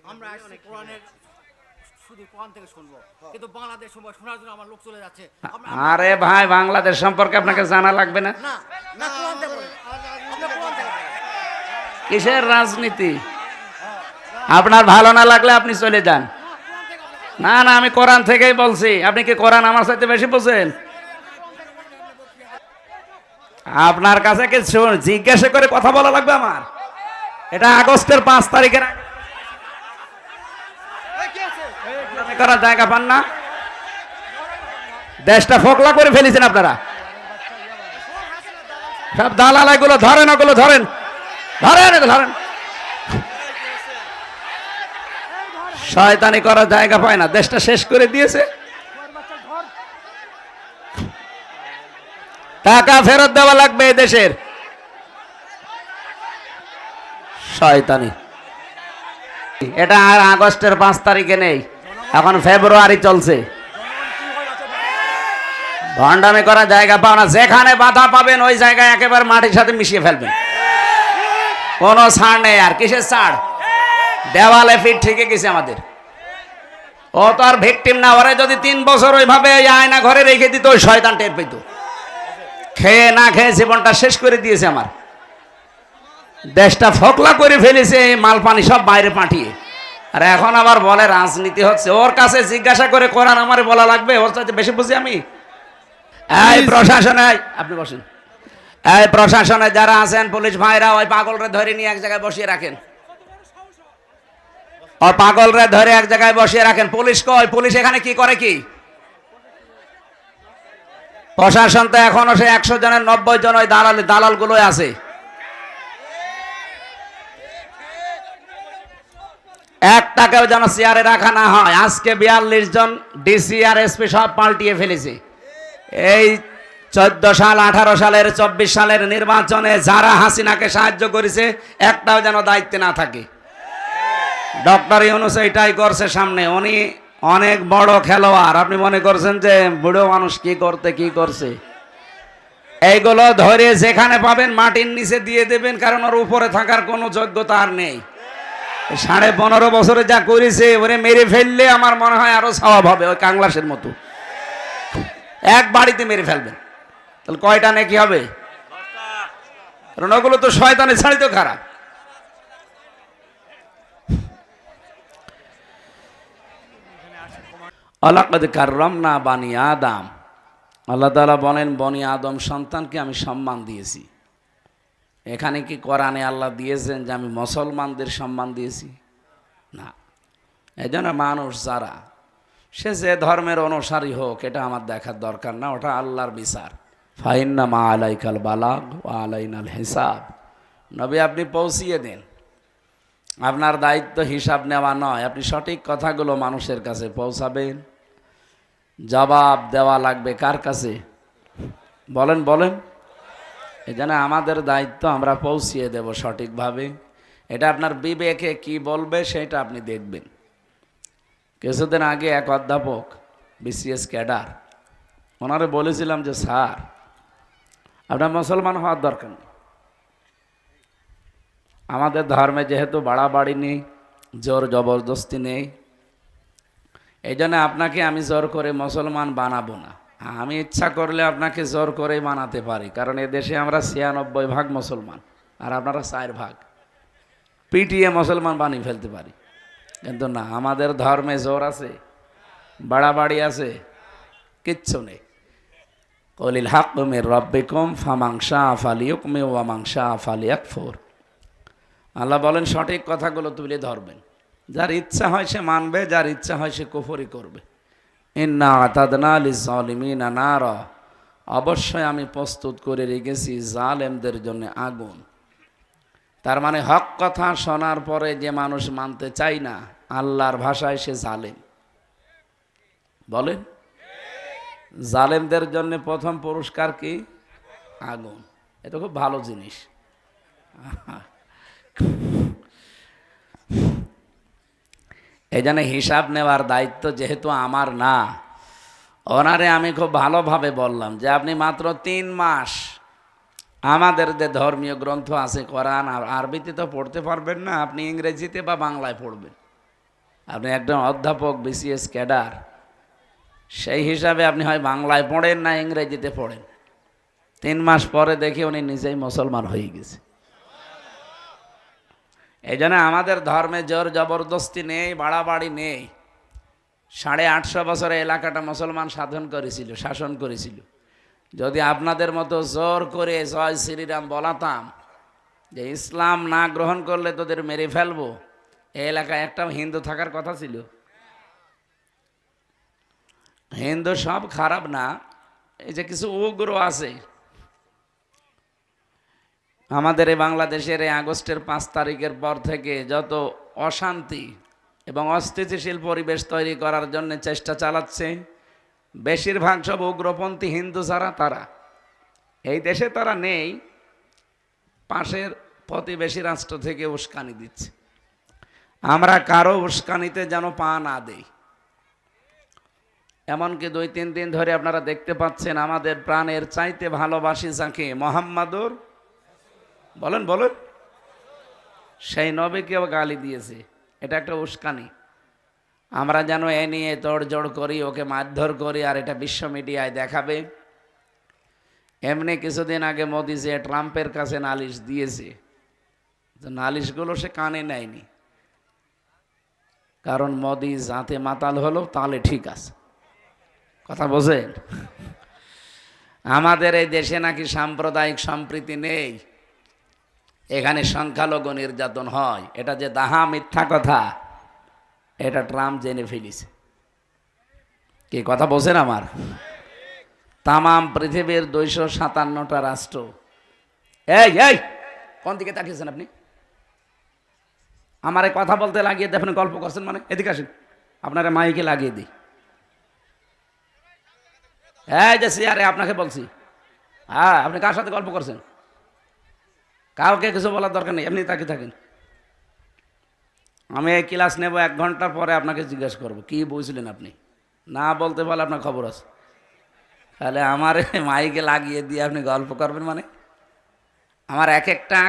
আমরা আসছি কোরআনের শুধু কোরআন থেকে শুনবো, কিন্তু বাংলাদেশ সময় শোনার জন্য আমার লোক চলে যাচ্ছে। আরে ভাই, বাংলাদেশ সম্পর্কে আপনাকে জানা লাগবে না? না না, কোরআন থেকে বলেন, আপনি কোরআন থেকে বলেন। কিসের রাজনীতি? আপনার ভালো না লাগলে আপনি চলে যান। না না, আমি কোরআন থেকেই বলছি। আপনি কি কোরআন আমার সাথে বেশি বোঝেন? আপনার কাছে কি জিজ্ঞাসা করে কথা বলা লাগবে আমার? এটা আগস্টের 5 তারিখের করার জায়গা পান না? দেশটা ফোকলা করে ফেলেছেন আপনারা। সব দালাল এগুলো ধরেন, ওগুলো ধরেন, ধরেন, ধরেন। শয়তানি করার জায়গা পায় না, দেশটা শেষ করে দিয়েছে। টাকা ফেরত দেওয়া লাগবে এই দেশের। শয়তানি। এটা আর আগস্টের 5 তারিখে নেই, এখন ফেব্রুয়ারি চলছে। ভণ্ডামি করার জায়গা পাও না। যেখানে বাধা পাবেন ওই জায়গায় একেবারে মাটির সাথে মিশিয়ে ফেলবেন। কোনো ছাড় নেই। আর কিসের ছাড়? দেওয়ালে ফিট থেকে গেছে আমাদের। ও তো আর ভিকটিম না। ওরে যদি 3 বছর ওইভাবে আয়না ঘরে রেখে দিত, ওই শয়তান টের পেত। খেয়ে না খেয়ে জীবনটা শেষ করে দিয়েছে আমার। দেশটা ফোকলা করে ফেলেছে, মাল পানি সব বাইরে পাঠিয়ে। আর এখন আবার বলে রাজনীতি হচ্ছে। ওর কাছে জিজ্ঞাসা করে কোরআন আমারে বলা লাগবে? ওর চাইতে বেশি বুঝি আমি। এই প্রশাসনে, আপনি বসেন। এই প্রশাসনে যারা আছেন, পুলিশ ভাইরা, ওই পাগলরে ধরে নিয়ে এক জায়গায় বসিয়ে রাখেন। ও পাগলরে ধরে এক জায়গায় বসিয়ে রাখেন। পুলিশ কই? পুলিশ এখানে কি করে? কি প্রশাসন তো এখনো সে 100 জনের 90 জন ওই দালাল গুলোই আছে। একটাকেও যেন চেয়ারে রাখা না হয়। আজকে 42 জন ডিসি আর এসপি সব পাল্টিয়ে ফেলেছে। এই 14 সাল, 18 সালের, 24 সালের নির্বাচনে যারা হাসিনাকে সাহায্য করেছে, একটাও যেন দায়িত্বে না থাকে। ডক্টর ইউনূস এটাই করছে সামনে। উনি অনেক বড় খেলোয়াড়। আপনি মনে করছেন যে বুড়ো মানুষ কি করছে? এইগুলো ধরে যেখানে পাবেন মাটির নিচে দিয়ে দেবেন, কারণ ওর উপরে থাকার কোনো যোগ্যতা আর নেই। 15.5 বছরে যা করেছে, ওরে মেরে ফেললে আমার মনে হয় আরো সওয়াব হবে। ওই কাংলাসের মতো এক বাড়িতে মেরে ফেলবেন, তাহলে কয়টা নাকি হবে? কারণ ওগুলো তো শয়তানে ছাড়ি তো খারাপ। আলাকাদ কাররামনা বানি আদম। আল্লাহ তাআলা বলেন, বনি আদম সন্তানকে আমি সম্মান দিয়েছি। এখানে কি কোরআনে আল্লাহ দিয়েছেন যে আমি মুসলমানদের সম্মান দিয়েছি? না। এই জন্য মানুষ যারা, সে যে ধর্মের অনুসারী হোক, এটা আমার দেখার দরকার না। ওটা আল্লাহর বিচার। ফাইন্নামা আলাইকাল বালাগ ওয়া আলাইনাল হিসাব। নবী, আপনি পৌঁছিয়ে দেন। আপনার দায়িত্ব হিসাব নেওয়া নয়। আপনি সঠিক কথাগুলো মানুষের কাছে পৌঁছাবেন। জবাব দেওয়া লাগবে কার কাছে? বলেন বলেন। এই জন্য আমাদের দায়িত্ব, আমরা পৌঁছিয়ে দেব সঠিকভাবে। এটা আপনার বিবেকে কি বলবে সেটা আপনি দেখবেন। কিছুদিন আগে এক অধ্যাপক, বিসিএস ক্যাডার, ওনারে বলেছিলাম যে স্যার, আপনার মুসলমান হওয়ার দরকার নেই। আমাদের ধর্মে যেহেতু বাড়াবাড়ি নেই, জোর জবরদস্তি নেই, এই জন্য আপনাকে আমি জোর করে মুসলমান বানাবো না। আমি ইচ্ছা করলে আপনাকে জোর করেই বানাতে পারি, কারণ এ দেশে আমরা 96% মুসলমান, আর আপনারা 4%। পিটিয়ে মুসলমান বানিয়ে ফেলতে পারি, কিন্তু না, আমাদের ধর্মে জোর আছে, বাড়াবাড়ি আছে, কিচ্ছু নেই। কলিল হাক্কু মির রাব্বিকুম ফামান শাআ ফালিয়ুমিন ওয়া মান শাআ ফালিয়াকফুর। আল্লাহ বলেন সঠিক কথাগুলো তুলে ধরবেন। যার ইচ্ছা হয় সে মানবে, যার ইচ্ছা হয় সে কুফরি করবে। ইন্না আতাদনা লিয-যালিমিনা নারা। অবশ্যই আমি প্রস্তুত করে রেখেছি জালেমদের জন্য আগুন। তার মানে হক কথা শোনার পরে যে মানুষ মানতে চায় না, আল্লাহর ভাষায় সে জালেম। বলেন, জালেমদের জন্য প্রথম পুরস্কার কি? আগুন। এটা খুব ভালো জিনিস। এই জন্য হিসাব নেওয়ার দায়িত্ব যেহেতু আমার না, ওনারে আমি খুব ভালোভাবে বললাম যে আপনি মাত্র 3 মাস আমাদের যে ধর্মীয় গ্রন্থ আছে কোরআন, আর আরবিতে তো পড়তে পারবেন না, আপনি ইংরেজিতে বা বাংলায় পড়বেন। আপনি একজন অধ্যাপক, বিসিএস ক্যাডার, সেই হিসাবে আপনি হয় বাংলায় পড়েন না ইংরেজিতে পড়েন, 3 মাস পরে দেখি উনি নিজেই মুসলমান হয়ে গেছে। এই জন্য আমাদের ধর্মে জোর জবরদস্তি নেই, বাড়াবাড়ি নেই। 850 বছরে এলাকাটা মুসলমান শাসন করেছিল। যদি আপনাদের মতো জোর করে জয় শ্রীরাম বলাতাম, যে ইসলাম না গ্রহণ করলে তোদের মেরে ফেলবো, এই এলাকায় একটা হিন্দু থাকার কথা ছিল? হিন্দু সব খারাপ না, এই যে কিছু উগ্র আছে। আমাদের এই বাংলাদেশের এই আগস্টের 5 তারিখের পর থেকে যত অশান্তি এবং অস্থিতিশীল পরিবেশ তৈরি করার জন্য চেষ্টা চালাচ্ছে, বেশিরভাগ সব উগ্রপন্থী হিন্দু যারা, তারা এই দেশে তারা নেই, পাশের প্রতিবেশী রাষ্ট্র থেকে উস্কানি দিচ্ছে। আমরা কারো উস্কানিতে যেন পা না দেই। এমনকি 2-3 দিন ধরে আপনারা দেখতে পাচ্ছেন আমাদের প্রাণের চাইতে ভালোবাসি যাকে, মোহাম্মদুর বলেন বলেন, সেই নবীকেও গালি দিয়েছে। এটা একটা উস্কানি। আমরা যেন এ নিয়ে তোড়জোড় করি, ওকে মারধর করি, আর এটা বিশ্ব মিডিয়ায় দেখাবে। এমনি কিছুদিন আগে মোদি যে ট্রাম্পের কাছে নালিশ দিয়েছে, তো নালিশগুলো সে কানে নেয়নি, কারণ মোদি যাতে মাতাল হলো তাহলে ঠিক আছে। কথা বোঝেন? আমাদের এই দেশে নাকি সাম্প্রদায়িক সম্প্রীতি নেই, এখানে সংখ্যালঘু নির্যাতন হয়। এটা যে দাহা মিথ্যা কথা, এটা ট্রাম্প জেনে ফেলিছে। কি কথা বোঝেন আমার? তামাম পৃথিবীর 257টা রাষ্ট্র, এই এই কোন দিকে তাকিয়েছেন আপনি? আমারে কথা বলতে লাগিয়ে দেখেন, গল্প করছেন মানে, এদিকে আসেন, আপনারা মাইকে লাগিয়ে দিই। এই যে সিয়ারে আপনাকে বলছি, হ্যাঁ আপনি কার সাথে গল্প করছেন? কাউকে কিছু বলার দরকার নেই, এমনি তাকিয়ে থাকেন। আমি এই ক্লাস নেব 1 ঘন্টা পরে, আপনাকে জিজ্ঞেস করব কি বুঝলেন আপনি। না বলতে পারলে আপনার খবর আছে। তাহলে আমার মাইকে লাগিয়ে দিয়ে আপনি গল্প করবেন মানে? আমার একটা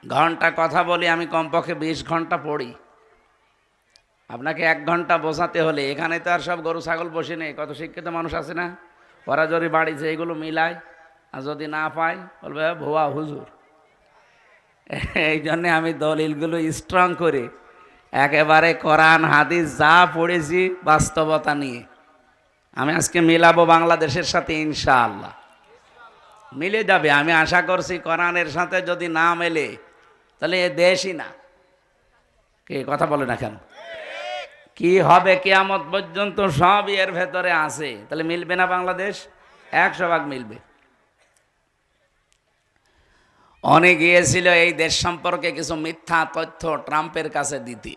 ঘন্টা কথা বলি, আমি কমপক্ষে 20 ঘন্টা পড়ি। আপনাকে 1 ঘন্টা বোঝাতে হলে, এখানে তো আর সব গরু ছাগল বসে নেই, কত শিক্ষিত মানুষ আছে না, ওরা যদি বাড়িতে এইগুলো মিলায়, আর যদি না পায় বলবে ভুয়া হুজুর। এই জন্যে আমি দলিলগুলো স্ট্রং করে একেবারে কোরআন হাদিস যা পড়েছি বাস্তবতা নিয়ে আমি আজকে মিলাবো বাংলাদেশের সাথে, ইনশাআল্লাহ মিলে যাবে। আমি আশা করছি কোরআনের সাথে যদি না মেলে তাহলে এ দেশই না। কে কথা বলে না কেন? কি হবে কিয়ামত পর্যন্ত সব এর ভেতরে আছে। তাহলে মিলবে না বাংলাদেশ? 100% মিলবে। অনেক গিয়েছিল এই দেশ সম্পর্কে কিছু মিথ্যা তথ্য ট্রাম্পের কাছে দিতে,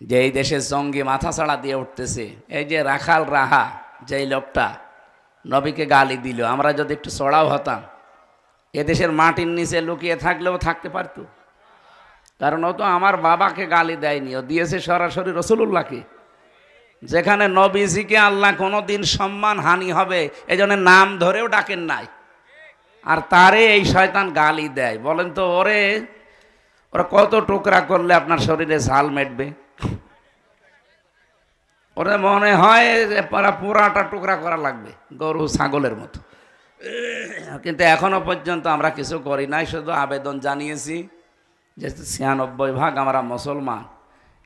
যে এই দেশে জঙ্গি মাথাছাড়া দিয়ে উঠতেছে। এই যে রাখাল রাহা, যেই লোকটা নবীকে গালি দিল, আমরা যদি একটু চড়াও হতাম, এদেশের মাটির নিচে লুকিয়ে থাকলেও থাকতে পারতো। কারণ ও তো আমার বাবাকে গালি দেয়নি, ও দিয়েছে সরাসরি রসুলুল্লাহকে। যেখানে নবীজিকে আল্লাহ কোনোদিন সম্মান হানি হবে এই জন্য নাম ধরেও ডাকেন নাই, আর তারে এই শয়তান গালি দেয়। বলেন তো ওরা কত টুকরা করলে আপনার শরীরে ঝাল মেটবে? ওরা মনে হয় পুরাটা টুকরা করা লাগবে, গরু ছাগলের মতো। কিন্তু এখনো পর্যন্ত আমরা কিছু করি নাই, শুধু আবেদন জানিয়েছি যে 96% আমরা মুসলমান,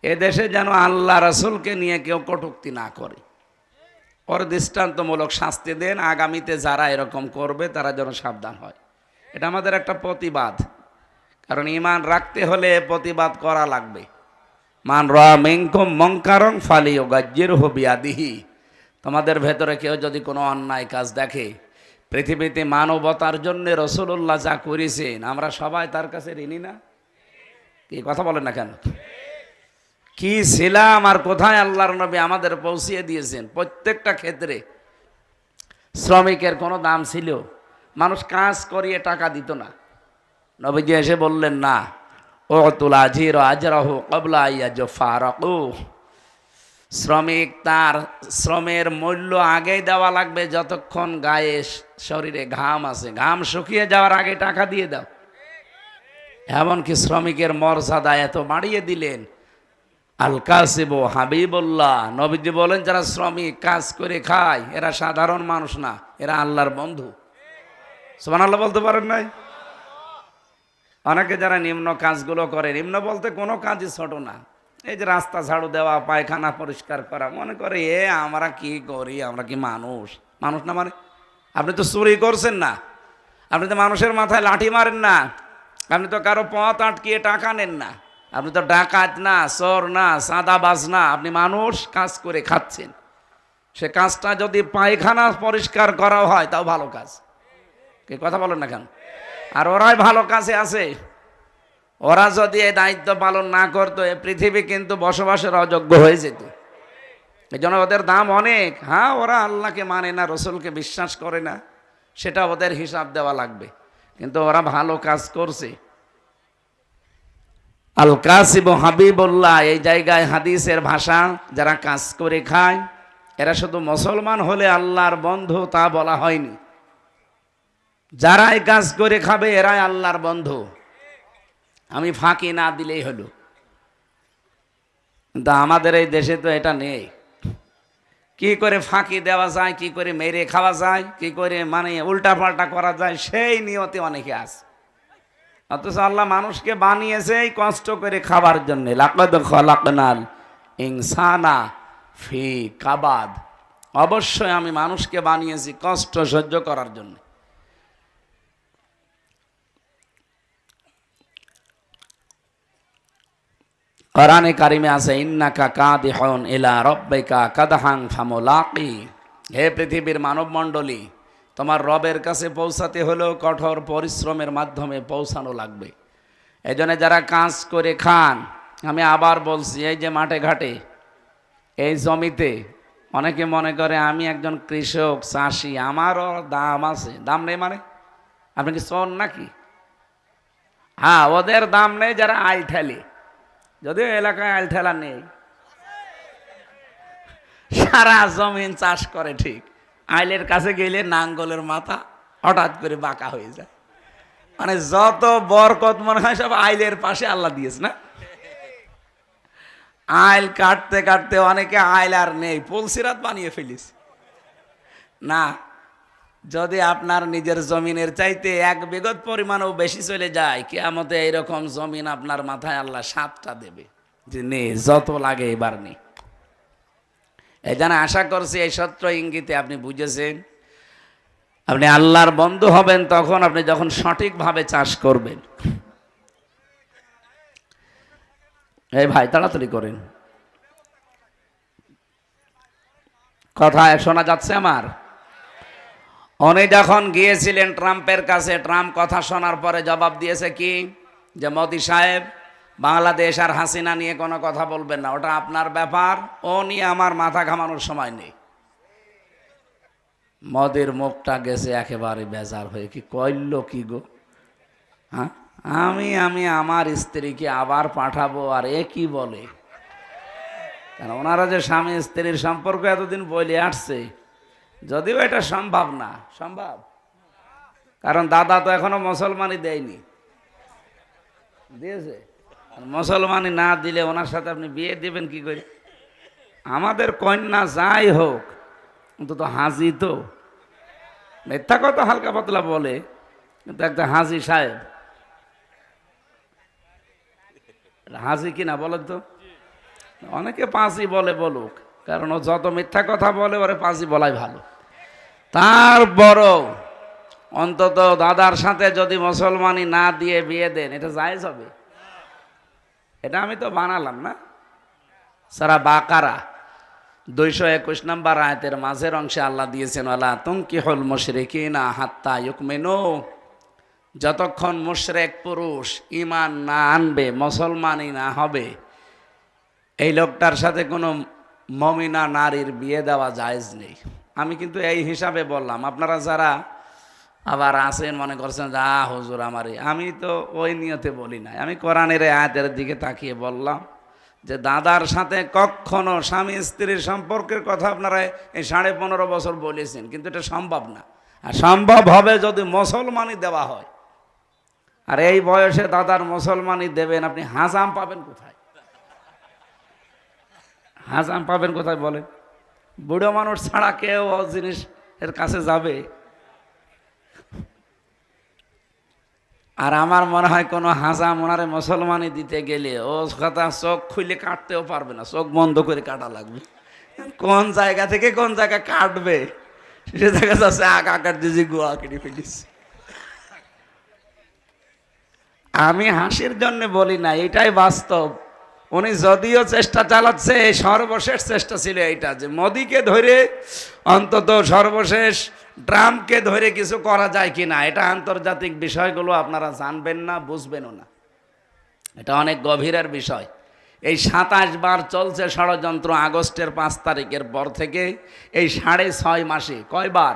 এদেশে যেন আল্লাহ রসুলকে নিয়ে কেউ কটূক্তি না করে, ওর দৃষ্টান্তমূলক শাস্তি দেন। আগামীতে যারা এরকম করবে তারা যেন সাবধান হয়। এটা আমাদের একটা প্রতিবাদ, কারণ ঈমান রাখতে হলে প্রতিবাদ করা লাগবে। মান রা মিনকুম মুনকারান ফালিয়ুগাজ্জিরহু বিয়াদিহি। তোমাদের ভেতরে কেউ যদি কোনো অন্যায় কাজ দেখে, পৃথিবীতে মানবতার জন্য রাসূলুল্লাহ যা করেছেন আমরা সবাই তার কাছে ঋণী না? কি কথা বলেন না কেন? কি ছিলাম আর কোথায় আল্লাহর নবী আমাদের পৌঁছিয়ে দিয়েছেন। প্রত্যেকটা ক্ষেত্রে শ্রমিকের কোনো দাম ছিল? মানুষ কাজ করিয়ে টাকা দিত না, নবীজি এসে বললেন না, উতুল আজির আজরাহু ক্বাবলা আইয়াজফারাকু। শ্রমিক তার শ্রমের মূল্য আগেই দেওয়া লাগবে, যতক্ষণ গায়ে শরীরে ঘাম আছে, ঘাম শুকিয়ে যাওয়ার আগে টাকা দিয়ে দাও। এমনকি শ্রমিকের মর্যাদা এত বাড়িয়ে দিলেন, আল কাসিব হাবিবুল্লাহ, নবীজি বলেন যারা শ্রমিক কাজ করে খায় এরা সাধারণ মানুষ না, এরা আল্লাহর বন্ধু। সুবহানাল্লাহ বলতে পারেন নাই? অনেকে যারা নিম্ন কাজগুলো করে, নিম্ন বলতে কোনো কাজই ছোট না, এই যে রাস্তা ঝাড়ু দেওয়া, পায়খানা পরিষ্কার করা, মনে করে আমরা কি করি, আমরা কি মানুষ? মানুষ না মানে আপনি তো চুরি করছেন না, আপনি তো মানুষের মাথায় লাঠি মারেন না, আপনি তো কারো পথ আটকিয়ে টাকা নেন না, আপনি তো ডাকাত না, চোর না, চাঁদাবাজ না, আপনি মানুষ কাজ করে খাচ্ছেন। সে কাজটা যদি পায়খানা পরিষ্কার করা হয় তাও ভালো কাজ। কে কথা বলেন না কেন? আর ওরাই ভালো কাজে আছে। ওরা যদি এই দায়িত্ব পালন না করতো এই পৃথিবী কিন্তু বসবাসের অযোগ্য হয়ে যেত। এই জন্য ওদের দাম অনেক। হ্যাঁ, ওরা আল্লাহকে মানে না, রসুলকে বিশ্বাস করে না, সেটা ওদের হিসাব দেওয়া লাগবে, কিন্তু ওরা ভালো কাজ করছে। আল কাসিব হাবিবুল্লাহ, এই জায়গায় হাদিসের ভাষা যারা কাজ করে খায় এরা শুধু মুসলমান হলে আল্লাহর বন্ধু তা বলা হয়নি, যারাই কাজ করে খাবে এরাই আল্লাহর বন্ধু। আমি ফাঁকি না দিলেই হলো, কিন্তু আমাদের এই দেশে তো এটা নেই। কি করে ফাঁকি দেওয়া যায়, কি করে মেরে খাওয়া যায়, কি করে মানে উল্টা পাল্টা করা যায়, সেই নিয়তে অনেকে আছে। অথচ আল্লাহ মানুষকে বানিয়েছে এই কষ্ট করে খাবার জন্য। লাকাদ খালাকনাল ইনসানা ফি কাবাদ, অবশ্যই আমি মানুষকে বানিয়েছি কষ্ট সহ্য করার জন্য। কোরআনে কারিমে আছে ইন্নাকা কাদিহুন ইলা রাব্বিকা কাদহান ফামুলাকি, হে পৃথিবীর মানব মণ্ডলী, তোমার রবের কাছে পৌঁছাতে হলেও কঠোর পরিশ্রমের মাধ্যমে পৌঁছানো লাগবে। এই জন্য যারা কাজ করে খান, আমি আবার বলছি, এই যে মাঠে ঘাটে এই জমিতে অনেকে মনে করে আমি একজন কৃষক চাষি, আমারও দাম আছে। দাম নেই মানে আপনি কি চোর নাকি? হ্যাঁ, ওদের দাম নেই যারা আইল ঠেলে, যদিও এলাকায় আইল ঠেলা নেই, সারা জমিন চাষ করে ঠিক, আইলের কাছে গেলে নাঙ্গলের মাথা হঠাৎ করে বাঁকা হয়ে যায়। মানে যত বরকত মনে হয় সব আইলের পাশে আল্লাহ দিয়েছে না। আইল কাটতে কাটতে অনেকে আইল আর নেই, পুলসিরাত বানিয়ে ফেলিস না। যদি আপনার নিজের জমিনের চাইতে 1 বিঘত পরিমাণও বেশি চলে যায়, কিয়ামতে এইরকম জমিন আপনার মাথায় আল্লাহ 7টা দেবে যে নে যত লাগে এবার নে। এই জন্য আশা করছি এই সত্য ইঙ্গিতে আপনি বুঝেছেন। আপনি আল্লাহর বন্ধু হবেন তখন আপনি যখন সঠিকভাবে চাষ করবেন। এই ভাই তাড়াতাড়ি করেন, কথা শোনা যাচ্ছে আমার? উনি যখন গিয়েছিলেন ট্রাম্পের কাছে, ট্রাম্প কথা শোনার পরে জবাব দিয়েছে কি, যে মোদি সাহেব বাংলাদেশ আর হাসিনা নিয়ে কোনো কথা বলবেন না, ওটা আপনার ব্যাপার, ও নিয়ে আমার মাথা ঘামানোর সময় নেই। মোদির মুখটা গেছে একেবারে বেজার হয়ে, কি কইল কি গো, হ্যাঁ আমি আমার স্ত্রীকে আবার পাঠাবো, আর এ কি বলে? কারণ ওনারা যে স্বামী স্ত্রীর সম্পর্ক এতদিন বলে আসছে, যদিও এটা সম্ভব না, সম্ভব, কারণ দাদা তো এখনো মুসলমানই দেয়নি, দিয়েছে? মুসলমানই না দিলে ওনার সাথে আপনি বিয়ে দিবেন কি করে? আমাদের কন্যা যাই হোক অন্তত হাজি তো, মিথ্যা কথা হালকা পাতলা বলে, কিন্তু একটা হাজি সাহেব, হাজি কিনা বলেন তো? অনেকে পাঁচই বলে, বলুক, কারণ ও যত মিথ্যা কথা বলে ওরে পাঁচই বলাই ভালো। তারপরও অন্তত দাদার সাথে যদি মুসলমানি না দিয়ে বিয়ে দেন, এটা জায়েজ হবে? এটা আমি তো বানালাম না। সারা বাকারা 221 নম্বর আয়াতের মাঝের অংশে আল্লাহ দিয়েছেন, ওয়ালা তুনকিহুল মুশরিকিনা হাত্তা ইউমিনু, যতক্ষণ মুশরিক পুরুষ ঈমান না আনবে, মুসলমানই না হবে, এই লোকটার সাথে কোনো মুমিনা নারীর বিয়ে দেওয়া জায়েজ নেই। আমি কিন্তু এই হিসাবে বললাম, আপনারা যারা আবার আছেন মনে করছেন যা হুজুর আমারই, আমি তো ওই নিয়তে বলি না, আমি কোরআনের আয়াতের দিকে তাকিয়ে বললাম যে দাদার সাথে কখনো স্বামী স্ত্রীর সম্পর্কের কথা আপনারা এই 15.5 বছর বলেছেন, কিন্তু এটা সম্ভব না। আর সম্ভব হবে যদি মুসলমানই দেওয়া হয়, আর এই বয়সে দাদার মুসলমানই দেবেন, আপনি হাজাম পাবেন কোথায়? হাজাম পাবেন কোথায় বলেন? বুড়ো মানুষ ছাড়া কেউ ও জিনিস এর কাছে যাবে? আর আমার মনে হয় কোনো হাজাম ওনারে মুসলমানি দিতে গেলে ও কথা চোখ খুলে কাটতেও পারবে না, চোখ বন্ধ করে কাটা লাগবে। কোন জায়গা থেকে কোন জায়গা কাটবে সে দেখা যাচ্ছে আকার দিজি গোয়া কেটে ফেলিস। আমি হাসির জন্য বলি না, এটাই বাস্তব। উনি যদিও চেষ্টা চালাচ্ছে, সর্বশেষ চেষ্টা ছিল এইটা যে মোদিকে ধরে অন্তত সর্বশেষ ট্রাম্পকে ধরে কিছু করা যায় কিনা। এটা আন্তর্জাতিক বিষয়গুলো আপনারা জানবেন না, বুঝবেনও না, এটা অনেক গভীরের বিষয়। এই 27 বার চলছে ষড়যন্ত্র আগস্টের 5 তারিখের পর থেকে। এই 6.5 মাসে কয়বার?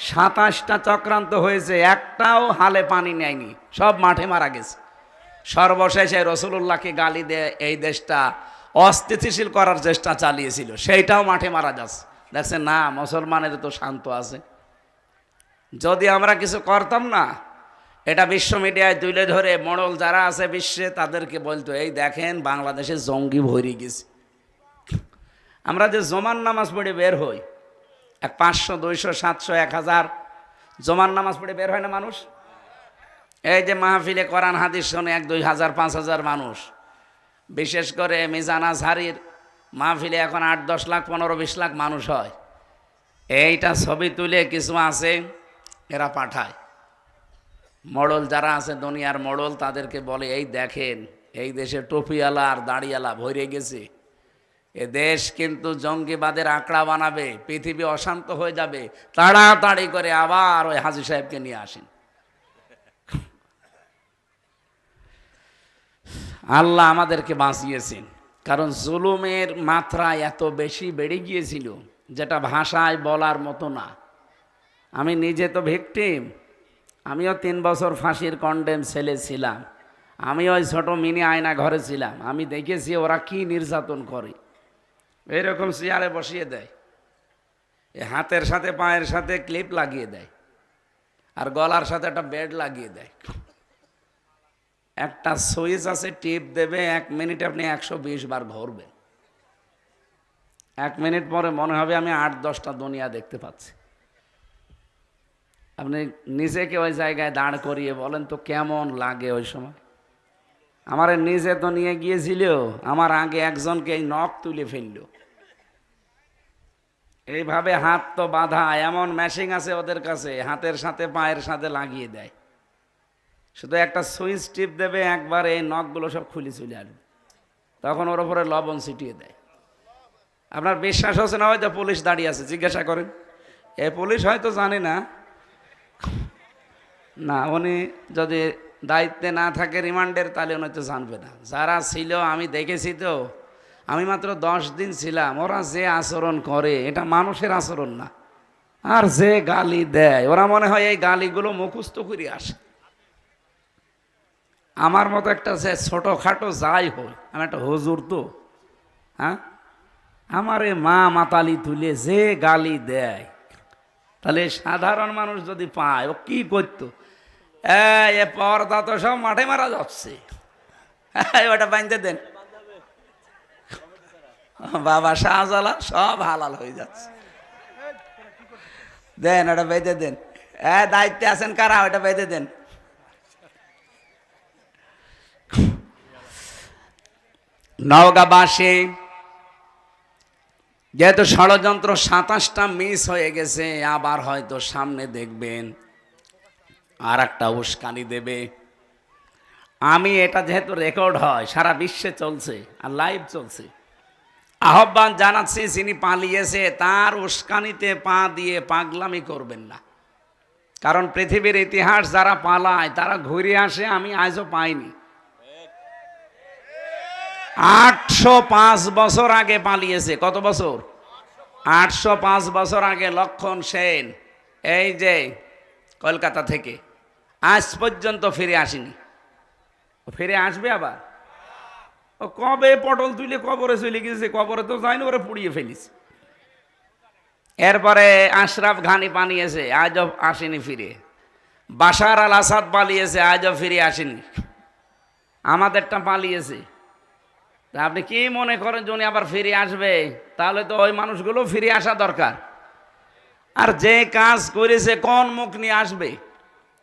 27টা চক্রান্ত হয়েছে, একটাও হালে পানি নেয়নি, সব মাঠে মারা গেছে। সর্বশেষে রসুলুল্লাহকে গালি দিয়ে এই দেশটা অস্থিতিশীল করার চেষ্টা চালিয়েছিল, সেইটাও মাঠে মারা যাচ্ছে। দেখছেন না, মুসলমানের তো শান্ত আছে। যদি আমরা কিছু করতাম না, এটা বিশ্ব মিডিয়ায় তুলে ধরে মোড়ল যারা আছে বিশ্বে তাদেরকে বলতো, এই দেখেন বাংলাদেশে জঙ্গি ভরে গেছে। আমরা যে জমান নামাজ পড়ে বের হই, 500, 200, 700, 1000 জমান নামাজ পড়ে বের হয় না মানুষ? এই যে মাহফিলে কোরআন হাদিস শোনে 1-2 হাজার 5 হাজার মানুষ, বিশেষ করে মিজান আজহারির মাহফিলে এখন 8-10 লাখ 15-20 লাখ মানুষ হয়। এইটা ছবি তুলে কিছু আছে এরা পাঠায়, মোড়ল যারা আছে দুনিয়ার মোড়ল, তাদেরকে বলে, এই দেখেন এই দেশে টুপিওয়ালা আর দাড়িওয়ালা ভরে গেছে, এ দেশ কিন্তু জঙ্গিবাদের আঁকড়া বানাবে, পৃথিবী অশান্ত হয়ে যাবে, তাড়াতাড়ি করে আবার ওই হাজী সাহেবকে নিয়ে আসেন। আল্লাহ আমাদেরকে বাঁচিয়েছেন, কারণ জুলুমের মাত্রা এত বেশি বেড়ে গিয়েছিল যেটা ভাষায় বলার মতো না। আমি নিজে তো ভিকটিম, আমিও 3 বছর ফাঁসির কন্ডেম ছেলে ছিলাম, আমি ওই ছোট মিনি আয়না ঘরে ছিলাম, আমি দেখেছি ওরা কি নির্যাতন করে। এইরকম চেয়ারে বসিয়ে দেয়, এ হাতের সাথে পায়ের সাথে ক্লিপ লাগিয়ে দেয়, আর গলার সাথে একটা বেড লাগিয়ে দেয়। একটা সুইচ আছে, টিপ দেবে, 1 মিনিট আপনি 120 বার ঘুরবেন। 1 মিনিট পরে মনে হবে আমি 8-10টা দুনিয়া দেখতে পাচ্ছি। আপনি নিজেকে ওই জায়গায় দাঁড় করিয়ে বলেন তো কেমন লাগে ওই সময়। আমার নিজে তো নিয়ে গিয়েছিল, আমার আগে একজনকে এই নখ তুলে ফেলল। এইভাবে হাত তো বাঁধা, এমন মেশিন আছে ওদের কাছে, হাতের সাথে পায়ের সাথে লাগিয়ে দেয়, শুধু একটা সুইচ টিপ দেবে, একবার এই নখগুলো সব খুলে চলে আসবে, তখন ওর উপরে লবণ ছিটিয়ে দেয়। আপনার বিশ্বাস হচ্ছে না? হয়তো পুলিশ দাঁড়িয়ে আছে, জিজ্ঞাসা করেন, এই পুলিশ হয়তো জানে না, না উনি যদি দায়িত্বে না থাকে রিমান্ডের, তাহলে উনি তো জানবে না। যারা ছিল আমি দেখেছি তো, আমি মাত্র 10 দিন ছিলাম, ওরা যে আচরণ করে এটা মানুষের আচরণ না। আর যে গালি দেয়, ওরা মনে হয় এই গালিগুলো মুখস্থ করে আসে। আমার মতো একটা যে ছোটোখাটো যাই হয়, আমি একটা হুজুর তো, হ্যাঁ, আমার এ মা মাতালি তুলে যে গালি দেয়, তাহলে সাধারণ মানুষ যদি পায় ও কি করতো? এ পর্দা তো সব মাঠে মারা যাচ্ছে, ওটা বাঁধতে দেন, বাবা শাহজালাল সব হালাল হয়ে যাচ্ছে, দেন ওটা বেঁধে দেন। দায়িত্বে আছেন কারা, ওটা বেঁধে দেন। নওগাঁবাসী যেহেতু ষড়যন্ত্র 27টা মিস হয়ে গেছে, আবার হয়তো সামনে দেখবেন আর একটা উস্কানি দেবে। আমি এটা যেহেতু রেকর্ড হয়, সারা বিশ্বে চলছে আর লাইভ চলছে, আহ্বান জানাচ্ছি, যিনি পালিয়েছে তার উস্কানিতে পা দিয়ে পাগলামি করবেন না। কারণ পৃথিবীর ইতিহাস যারা পালায় তারা ঘুরে আসে, আমি আজও পাইনি। 805 বছর আগে পালিয়েছে। কত বছর? 805 বছর আগে লক্ষণ সেন এই যে কলকাতা থেকে আজ পর্যন্ত ফিরে আসেনি। ফিরে আসবে আবার? ও কবে পটল তুলে কবরে চলে গেছে, কবরে তো যায়নি, ওরা পুড়িয়ে ফেলিস। এরপরে আশরাফ ঘানি পালিয়েছে, আজও আসেনি ফিরে। বাশার আল আসাদ পালিয়েছে, আজও ফিরে আসেনি। আমাদেরটা পালিয়েছে, তা আপনি কি মনে করেন যে উনি আবার ফিরে আসবে? তাহলে তো ওই মানুষগুলো ফিরে আসা দরকার। আর যে কাজ করেছে কোন মুখ নিয়ে আসবে?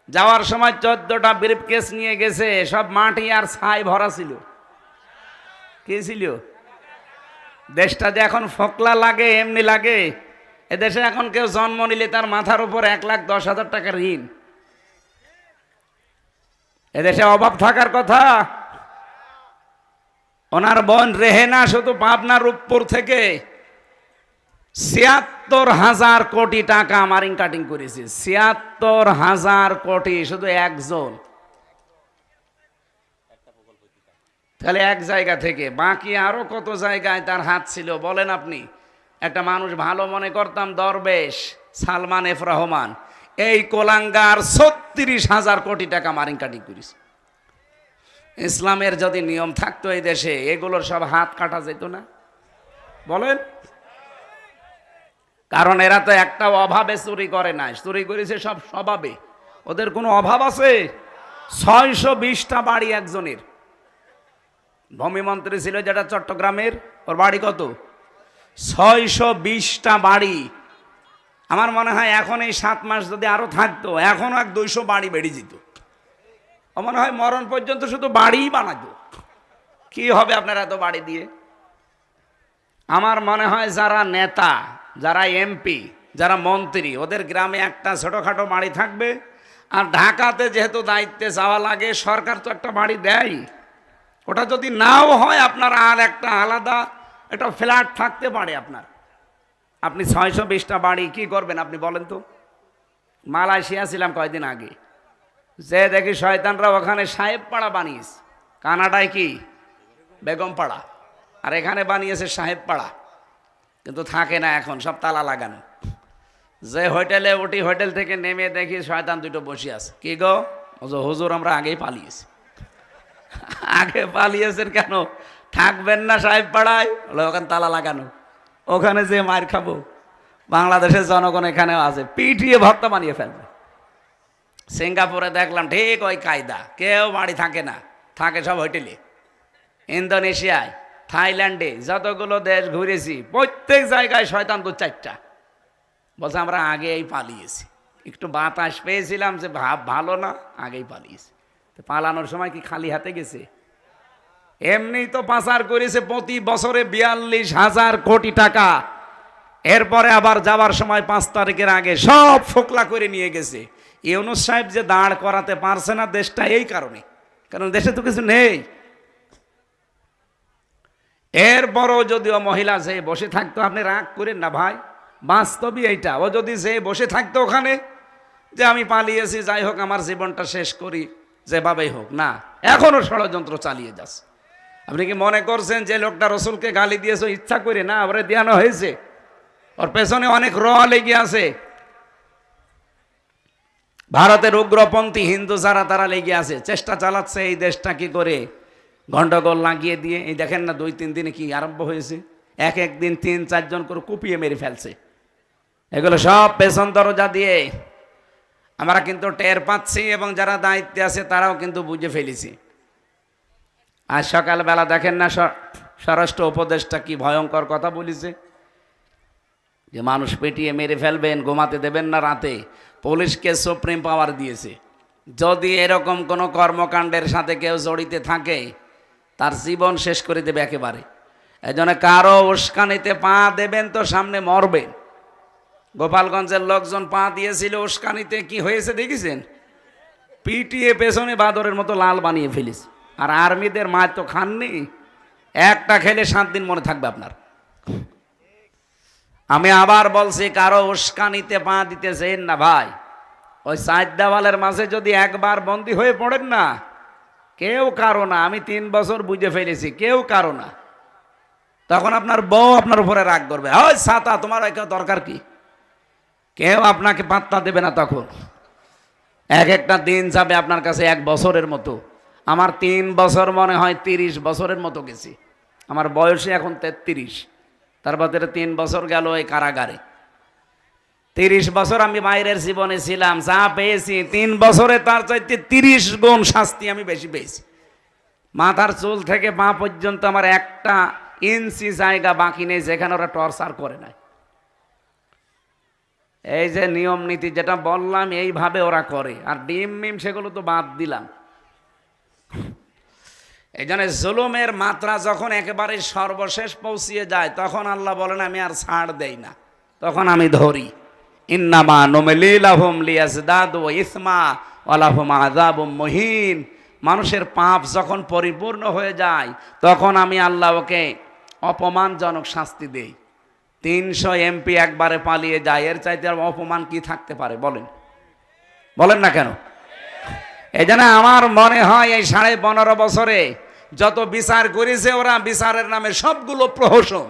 যাওয়ার সময় 14টা ব্রিফকেস নিয়ে গেছে, সব মাটি আর ছাই ভরা ছিল। কি ছিল? দেশটা যে এখন ফোকলা লাগে এমনি লাগে। এদেশে এখন কেউ জন্ম নিলে তার মাথার উপর 1,10,000 টাকা ঋণ। এদেশে অভাব থাকার কথা? ওনার বোন রেহেনা শুধু পাবনা রূপপুর থেকে ৭৬,০০০ কোটি টাকা মারিং কাটিং করেছে। ৭৬,০০০ কোটি শুধু একজন, তাহলে এক জায়গা থেকে। বাকি আরো কত জায়গায় তার হাত ছিল বলেন আপনি? একটা মানুষ ভালো মনে করতাম, দরবেশ সালমান এফ রহমান, এই কোলাঙ্গার ৩৬,০০০ কোটি টাকা মারিং কাটিং করেছে। ইসলামের যদি নিয়ম থাকতো এই দেশে, এগুলোর সব হাত কাটা যেত না? বলেন। কারণ এরা তো একটা অভাবে চুরি করে না, চুরি করেছে সব স্বভাবে। ওদের কোনো অভাব আছে? ৬২০টা বাড়ি একজনের। ভূমিমন্ত্রী ছিল যেটা চট্টগ্রামের, ওর বাড়ি কত? ৬২০টা বাড়ি। আমার মনে হয় এখন এই 7 মাস যদি আরো থাকতো, এখন এক 200 বাড়ি বেড়ে যেত। ও মনে হয় মরণ পর্যন্ত শুধু বাড়িই বানাতো। কি হবে আপনারা এত বাড়ি দিয়ে? আমার মনে হয় যারা নেতা, যারা এমপি, যারা মন্ত্রী, ওদের গ্রামে একটা ছোটখাটো বাড়ি থাকবে। আর ঢাকাতে যেহেতু দায়িত্বে যাওয়া লাগে, সরকার তো একটা বাড়ি দেয়। ওটা যদি নাও হয়, আপনার আর একটা আলাদা একটা ফ্ল্যাট থাকতে পারে আপনার। আপনি ৬২০টা বাড়ি কি করবেন আপনি বলেন তো? মালয়েশিয়া ছিলাম কয়েকদিন আগে, যে দেখি শয়তানরা ওখানে সাহেব পাড়া বানিয়েছে। কানাডায় কি বেগম পাড়া, আর এখানে বানিয়েছে সাহেব পাড়া। কিন্তু থাকে না এখন, সব তালা লাগানো। যে হোটেলে উঠি, হোটেল থেকে নেমে দেখি শয়তান দুটো বসে আছে। কি গো? হুজুর আমরা আগেই পালিয়েছি। আগে পালিয়েছেন কেন? থাকবেন না সাহেব পাড়ায়? ওখানে তালা লাগানো, ওখানে যে মার খাবো। বাংলাদেশের জনগণ এখানেও আছে, পিটিয়ে ভর্তা বানিয়ে ফেলবে। সিঙ্গাপুরে দেখলাম ঠিক ওই কায়দা, কেউ বাড়ি থাকে না, থাকে সব হোটেলে। ইন্দোনেশিয়ায়, থাইল্যান্ডে, যতগুলো দেশ ঘুরেছি প্রত্যেক জায়গায় শয়তান তো 4টা। বলছে আমরা আগেই পালিয়েছি, একটু বাতাস পেয়েছিলাম যে ভাব ভালো না, আগেই পালিয়েছি। তো পালানোর সময় কি খালি হাতে গেছে? এমনি তো পাচার করেছে প্রতি বছরে ৪২,০০০ কোটি টাকা। এরপরে আবার যাওয়ার সময় 5 তারিখের আগে সব ফোকলা করে নিয়ে গেছে। ইউনূস সাহেব যে দাঁড় করাতে পারছে না দেশটা এই কারণে, কারণ দেশে তো কিছু নেই। এরপরও যদিও মহিলা যে বসে থাকতো, আপনি রাগ করেন না ভাই, বাস্তবই এইটা। ও যদি যে বসে থাকতো ওখানে, যে আমি পালিয়েছি, যাই হোক আমার জীবনটা শেষ করি যেভাবেই হোক, না, এখনো ষড়যন্ত্র চালিয়ে যাচ্ছে। আপনি কি মনে করছেন যে লোকটা রসুলকে গালি দিয়েছে ইচ্ছা করে? না, ওরে দেওয়ানো হয়েছে। ওর পেছনে অনেক র লেগে আছে। ভারতের উগ্রপন্থী হিন্দু যারা, তারা লেগে আছে, চেষ্টা চালাচ্ছে এই দেশটা কি করে গন্ডগোল লাগিয়ে দিয়ে। এই দেখেন না 2-3 দিনে কি আরম্ভ হয়েছে, এক দিন 3-4 জন করে কুপিয়ে মেরে ফেলছে। এগুলো সব পেছন দরজা দিয়ে আমরা কিন্তু টের পাচ্ছি, এবং যারা দায়িত্বে আছে তারাও কিন্তু বুঝে ফেলেছি। আজ সকালবেলা দেখেন না স্বরাষ্ট্র উপদেষ্টা কি ভয়ঙ্কর কথা বলেছে, যে মানুষ পেটিয়ে মেরে ফেলবেন, ঘুমাতে দেবেন না রাতে। পুলিশকে সুপ্রিম পাওয়ার দিয়েছে, যদি এরকম কোনো কর্মকাণ্ডের সাথে কেউ জড়িত থাকে তার জীবন শেষ করে দেবে একেবারে। এই জন্য কারো উস্কানিতে পা দেবেন তো সামনে মরবেন। গোপালগঞ্জের লোকজন পা দিয়েছিল উস্কানিতে, কি হয়েছে দেখেছেন? পিটিয়ে পেছনে বাদরের মতো লাল বানিয়ে ফেলিস। আর আর্মিদের মাছ তো খাননি, একটা খেলে 7 দিন মনে থাকবে আপনার। আমি আবার বলছি, কারো উস্কানিতে পা দিতেছেন না ভাই। ওই 4 দেওয়ালের মাঝে যদি একবার বন্দী হয়ে পড়েন না, কেউ কারো না। আমি 3 বছর বুঝে ফেলেছি, কেউ কারো না। তখন আপনার বউ আপনার উপরে রাগ করবে, ওই ছাতা তোমার দরকার কি? কেউ আপনাকে পাত্তা দেবে না তখন। একটা দিন যাবে আপনার কাছে 1 বছরের মতো। আমার 3 বছর মনে হয় 30 বছরের মতো গেছি। আমার বয়সে এখন 33, তার ভিতরে 3 বছর গেল এই কারাগারে। 30 বছর আমি বাইরের জীবনে ছিলাম, যা পেয়েছি 3 বছরে তার চাইতে 30 গুণ শাস্তি আমি বেশি পেয়েছি। মাথার চুল থেকে পা পর্যন্ত আমার একটা ইঞ্চি জায়গা বাকি নেই যেখানে ওরা টর্চার করে নাই। এই যে নিয়ম নীতি যেটা বললাম এইভাবে ওরা করে, আর ডিম মিম সেগুলো তো বাদ দিলাম। এই জন্য জুলুমের মাত্রা যখন একেবারে সর্বশেষ পৌঁছিয়ে যায় তখন আল্লাহ বলেন আমি আর ছাড় দেই না, তখন আমি ধরি। ইন্নামা নুমলি লাহুম লিয়াজদাদু ইসমা ওয়া লাহুম আযাবুম মুহিন। মানুষের পাপ যখন পরিপূর্ণ হয়ে যায় তখন আমি আল্লাহ ওকে অপমানজনক শাস্তি দেই। 300 এমপি একবারে পালিয়ে যায়, এর চাইতে আর অপমান কি থাকতে পারে বলেন? বলেন না কেন? এই জন্য আমার মনে হয় এই 15.5 বছরে যত বিচার করেছে ওরা বিচারের নামে সবগুলো প্রহসন।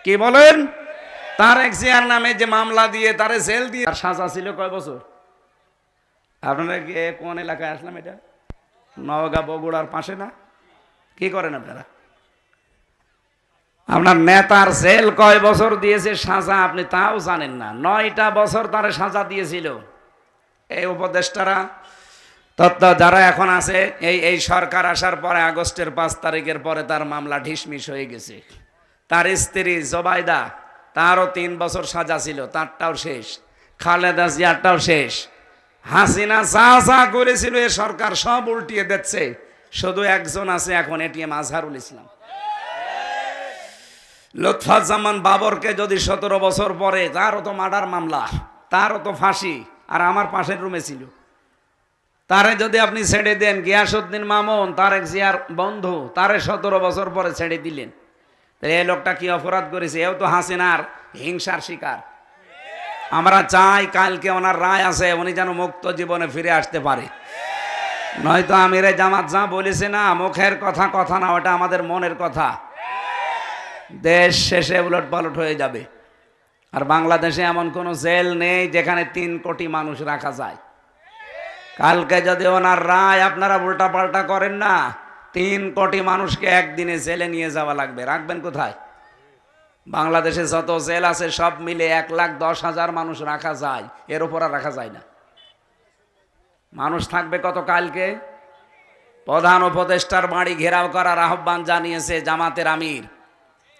কি বলেন? তারেক জিয়ার নামে যে মামলা দিয়ে তারে জেল দিয়ে আর সাজা ছিল কয় বছর? আপনারা কোন এলাকায় আসলাম? এটা নওগাঁ বগুড়ার পাশে না? কি করেন আপনারা? আপনার নেতার জেল কয় বছর দিয়েছে সাজা আপনি তাও জানেন না। 9টা বছর তারে সাজা দিয়েছিল এই উপদেষ্টারা। যারা এখন আছে এই সরকার আসার পরে আগস্টের 5 তারিখের পরে তার মামলা ঢিসমিস হয়ে গেছে। তার স্ত্রী জোবাইদা, তারও 3 বছর সাজা ছিল, তারটাও শেষ। খালেদা জিয়ারটাও শেষ। হাসিনা যা যা করেছিল এ সরকার সব উল্টিয়ে দিচ্ছে। শুধু একজন আছে এখন, এটিএম আজহারুল ইসলাম। লুৎফুজ্জামান বাবরকে যদি 17 বছর পরে, তারও তো মার্ডার মামলা, তারও তো ফাঁসি, আর আমার পাশের রুমে ছিল। তারে যদি আপনি ছেড়ে দেন, গিয়াসউদ্দিন মামুন তারেক জিয়ার বন্ধু, তারে 17 বছর পরে ছেড়ে দিলেন, তাহলে এই লোকটা কি অপরাধ করেছে? এও তো হাসিনার হিংসার শিকার। আমরা চাই কালকে ওনার রায় আছে, উনি যেন মুক্ত জীবনে ফিরে আসতে পারে। নয়তো আমিরে জামাত যা বলেছে না, মুখের কথা কথা না, ওটা আমাদের মনের কথা। দেশ শেষে উলট পালট হয়ে যাবে। আর বাংলাদেশে এমন কোনো জেল নেই যেখানে 3 কোটি মানুষ রাখা যায়। কালকে যদি ওনার রায় আপনারা উল্টা পাল্টা করেন না, 3 কোটি মানুষকে একদিনে জেলে নিয়ে যাওয়া লাগবে। রাখবেন কোথায়? বাংলাদেশে যত জেল আছে সব মিলে 1,10,000 মানুষ রাখা যায়, এর উপর আর রাখা যায় না। মানুষ থাকবে কত কালকে? প্রধান উপদেষ্টার বাড়ি ঘেরাও করার আহ্বান জানিয়েছে জামাতের আমির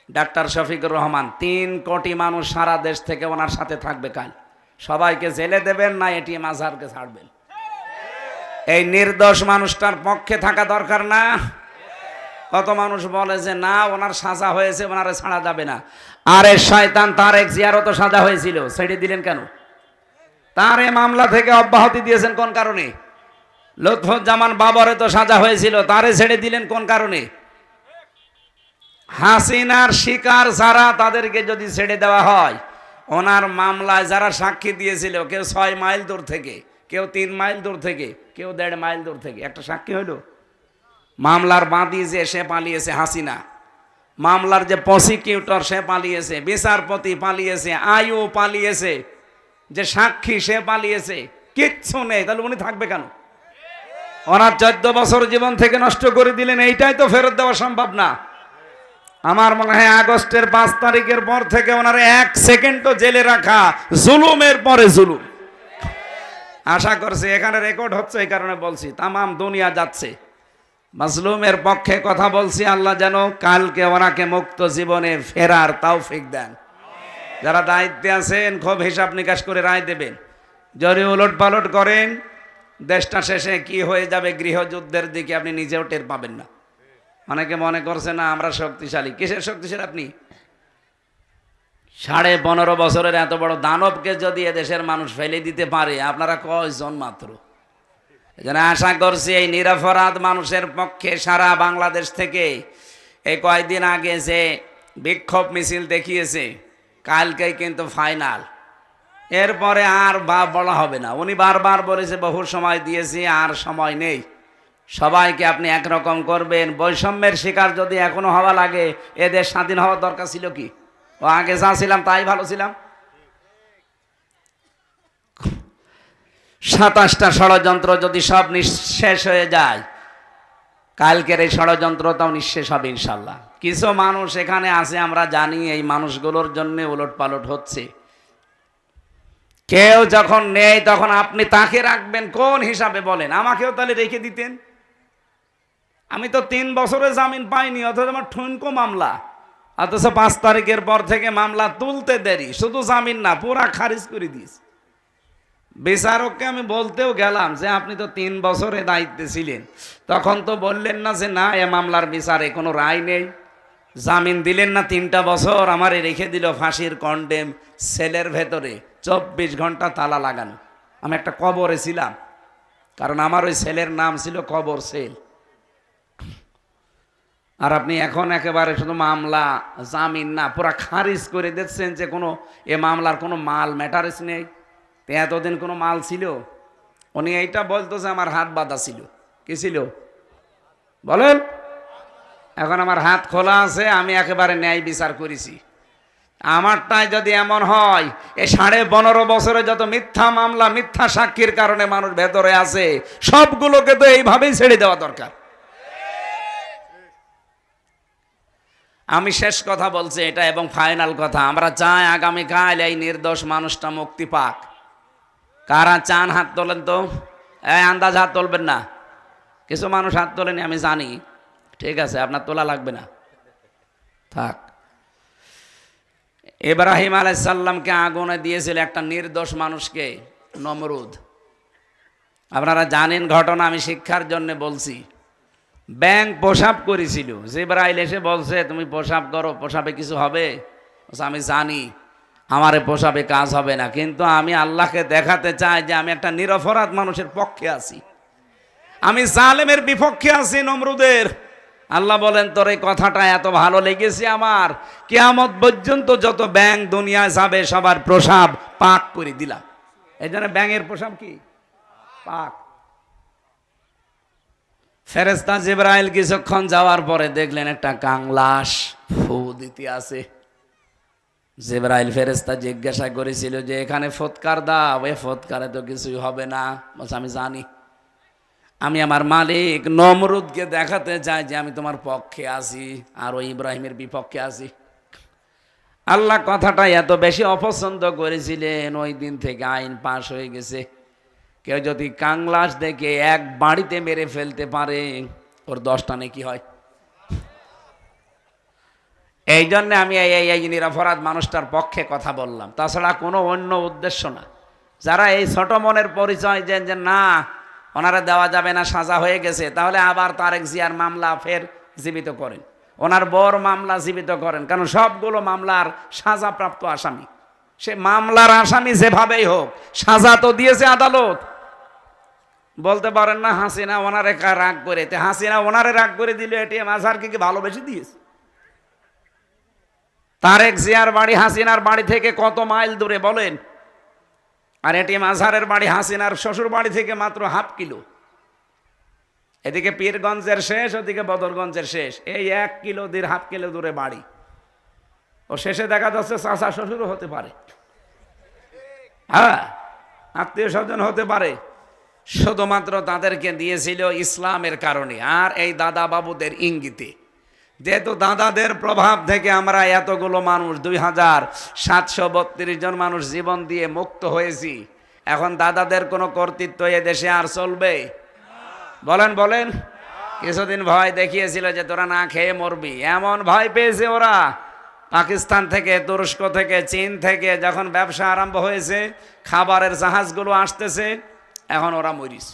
ডাক্তার শফিকুর রহমান। 3 কোটি মানুষ সারা দেশ থেকে ওনার সাথে থাকবে কাল। সবাইকে জেলে দেবেন না এটিএম আজহারকে ছাড়বেন? এই নির্দোষ মানুষটার পক্ষে থাকা দরকার না? কত মানুষ বলে যে না ওনার সাজা হয়েছে, ওনারে ছাড়া যাবে না। আরে শয়তান, তারেক জিয়ারও তো সাজা হয়েছিল, ছেড়ে দিলেন কেন? তারে মামলা থেকে অব্যাহতি দিয়েছেন কোন কারণে? লুৎফুজ্জামান বাবরে তো সাজা হয়েছিল, তারে ছেড়ে দিলেন কোন কারণে? হাসিনার শিকার যারা, তাদেরকে যদি ছেড়ে দেওয়া হয়, ওনার মামলায় যারা সাক্ষী দিয়েছিল, কেউ 6 মাইল দূর থেকে, কেউ 3 মাইল দূর থেকে, কেউ 1.5 মাইল দূর থেকে, একটা সাক্ষী হইল। মামলার বাদী যে সে পালিয়েছে হাসিনা, মামলার যে প্রসিকিউটর সে পালিয়েছে, বিচারপতি পালিয়েছে, আইও পালিয়েছে, যে সাক্ষী সে পালিয়েছে, কিচ্ছু নেই। তাহলে উনি থাকবে কেন? ওনার 14 বছর জীবন থেকে নষ্ট করে দিলেন, এইটাই তো ফেরত দেওয়া সম্ভব না। আমার মনে হয় আগস্টের 5 তারিখের পর থেকে ওনার 1 সেকেন্ডও জেলে রাখা জুলুমের পরে জুলুম। আশা করছি এখানে রেকর্ড হচ্ছে, এই কারণে বলছি, তামাম দুনিয়া যাচ্ছে। মাজলুমের পক্ষে কথা বলছি, আল্লাহ যেন কালকে ওনাকে মুক্ত জীবনে ফেরার তৌফিক দেন। যারা দায়িত্বে আছেন খুব হিসাব নিকাশ করে রায় দেবেন। যদি উলট পালট করেন, দেশটা শেষে কি হয়ে যাবে গৃহযুদ্ধের দিকে আপনি নিজেও টের পাবেন না। অনেকে মনে করছে না আমরা শক্তিশালী। কিসের শক্তিশালী আপনি? 15.5 বছরের এত বড় দানবকে যদি এদেশের মানুষ ফেলে দিতে পারে, আপনারা কয়জন মাত্র? এজন্য আশা করছি এই নিরপরাধ মানুষের পক্ষে সারা বাংলাদেশ থেকে এই কয়েকদিন আগে যে বিক্ষোভ মিছিল দেখিয়েছে, কালকেই কিন্তু ফাইনাল। এরপরে আর বলা হবে না। উনি বারবার বলেছে বহু সময় দিয়েছি, আর সময় নেই। সবাইকে আপনি একরকম করবেন। বৈষম্যের শিকার যদি এখনো হওয়া লাগে, এদের স্বাধীন হওয়ার দরকার ছিল কি? ও আগে যা ছিলাম তাই ভালো ছিলাম। 27টা ষড়যন্ত্র যদি সব নিঃশেষ হয়ে যায়, কালকের এই ষড়যন্ত্রটাও নিঃশেষ হবে ইনশাল্লাহ। কিছু মানুষ এখানে আছে, আমরা জানি এই মানুষগুলোর জন্য উলট পালট হচ্ছে। কেউ যখন নেই তখন আপনি তাকে রাখবেন কোন হিসাবে বলেন? আমাকেও তাহলে রেখে দিতেন। আমি তো 3 বছরে জামিন পাইনি, অথচ আমার ঠুনকো মামলা, অথচ 5 তারিখের পর থেকে মামলা তুলতে দেরি, শুধু জামিন না পুরা খারিজ করে দিস। বিচারককে আমি বলতেও গেলাম যে আপনি তো 3 বছরে দায়িত্বে ছিলেন, তখন তো বললেন না যে না এ মামলার বিচারে কোনো রায় নেই, জামিন দিলেন না 3টা বছর, আমারে রেখে দিল ফাঁসির কন্ডেম সেলের ভেতরে 24 ঘন্টা তালা লাগানো। আমি একটা কবরে ছিলাম, কারণ আমার ওই সেলের নাম ছিল কবর সেল। আর আপনি এখন একেবারে শুধু মামলা জামিন না পুরা খারিজ করে দিচ্ছেন যে কোনো এ মামলার কোনো মাল ম্যাটারেস নেই। তো এতদিন কোনো মাল ছিল? উনি এইটা বলতো যে আমার হাত বাঁধা ছিল। কি ছিল বলেন? এখন আমার হাত খোলা আছে, আমি একেবারে ন্যায় বিচার করেছি। আমারটাই যদি এমন হয়, এই 15.5 বছরে যত মিথ্যা মামলা মিথ্যা সাক্ষীর কারণে মানুষ ভেতরে আছে, সবগুলোকে তো এইভাবেই ছেড়ে দেওয়া দরকার। আমি শেষ কথা বলছি এটা, এবং ফাইনাল কথা, আমরা চাই আগামীকাল এই নির্দোষ মানুষটা মুক্তি পাক। কারা চান হাত তোলেন তো? আন্দাজ হাত তুলবেন না, কিছু মানুষ হাত তোলেনি আমি জানি, ঠিক আছে আপনার তোলা লাগবে না, থাক। ইব্রাহিম আলাইহিস সালামকে আগুনে দিয়েছিল একটা নির্দোষ মানুষকে, নমরুদ। আপনারা জানেন ঘটনা, আমি শিক্ষার জন্য বলছি। ব্যাঙ প্রসাব করেছিল, জিবরাইল এসে বলছে তুমি প্রসাব করো, প্রসাবে কিছু হবে? আমি জানি আমারে প্রসাবে কাজ হবে না, কিন্তু আমি আল্লাহকে দেখাতে চাই যে আমি একটা নিরপরাধ মানুষের পক্ষে আছি, আমি জালেমের বিপক্ষে আছি, নমরুদের। আল্লাহ বলেন তোর এই কথাটা এত ভালো লেগেছে আমার, কিয়ামত পর্যন্ত যত ব্যাঙ দুনিয়ায় যাবে সবার প্রসাব পাক করে দিলাম। এই জন্য ব্যাঙের প্রসাব কি পাক। ফেরেশতা জিবরাইল কিছুক্ষণ যাওয়ার পরে দেখলেন একটা কাংলাস ফু দিতে আছে। জিবরাইল ফেরেশতা জিজ্ঞাসা করেছিল যে এখানে ফৎকার দাও, এ ফৎকারে তো কিছুই হবে না। বলছে আমি জানি, আমি আমার মালিক নমরুদকে দেখাতে চাই যে আমি তোমার পক্ষে আছি আর ওই ইব্রাহিমের বিপক্ষে আছি। আল্লাহ কথাটা এত বেশি অপছন্দ করেছিলেন, ওই দিন থেকে আইন পাশ হয়ে গেছে, কেউ যদি কাংলাস দেখে এক বাড়িতে মেরে ফেলতে পারে ওর 10টা নেকি হয়। এই জন্য আমি এই নিরপরাধ মানুষটার পক্ষে কথা বললাম, তাছাড়া কোনো অন্য উদ্দেশ্য না। যারা এই ছোট মনের পরিচয় দেন যে না ওনারা দেওয়া যাবে না, সাজা হয়ে গেছে, তাহলে আবার তারেক জিয়ার মামলা ফের জীবিত করেন, ওনার বর মামলা জীবিত করেন, কারণ সবগুলো মামলার সাজাপ্রাপ্ত আসামি। সে মামলার আসামি যেভাবেই হোক, সাজা তো দিয়েছে আদালত। বলতে পারেন না হাসিনা ওনারে রাগ করে, হাসিনা ওনারে রাগ করে দিলে এটিএম আজহারকে কি ভালোবেসে দিয়েছে? তারেক জিয়ার বাড়ি হাসিনার বাড়ি থেকে কত মাইল দূরে বলেন, আর এটিএম আজহারের বাড়ি হাসিনার শ্বশুর বাড়ি থেকে মাত্র ½ কিলো। এদিকে পীরগঞ্জের শেষ, ওদিকে বদরগঞ্জের শেষ, এই 1 কিলো 1.5 কিলো দূরে বাড়ি। ও শেষে দেখা যাচ্ছে চাচা শ্বশুরও হতে পারে, হ্যাঁ আত্মীয় স্বজন হতে পারে। শুধুমাত্র তাদেরকে দিয়েছিল ইসলামের কারণে আর এই দাদা বাবুদের ইঙ্গিতে। যেহেতু দাদাদের প্রভাব থেকে আমরা এতগুলো মানুষ 2732 জন মানুষ জীবন দিয়ে মুক্ত হয়েছি, এখন দাদাদের কোনো কর্তৃত্ব এ দেশে আর চলবে? বলেন বলেন। কিছুদিন ভয় দেখিয়েছিল যে তোরা না খেয়ে মরবি, এমন ভয় পেয়েছে ওরা পাকিস্তান থেকে, তুরস্ক থেকে, চীন থেকে, যখন ব্যবসা আরম্ভ হয়েছে, খাবারের জাহাজগুলো আসতেছে, এখন ওরা মরিস।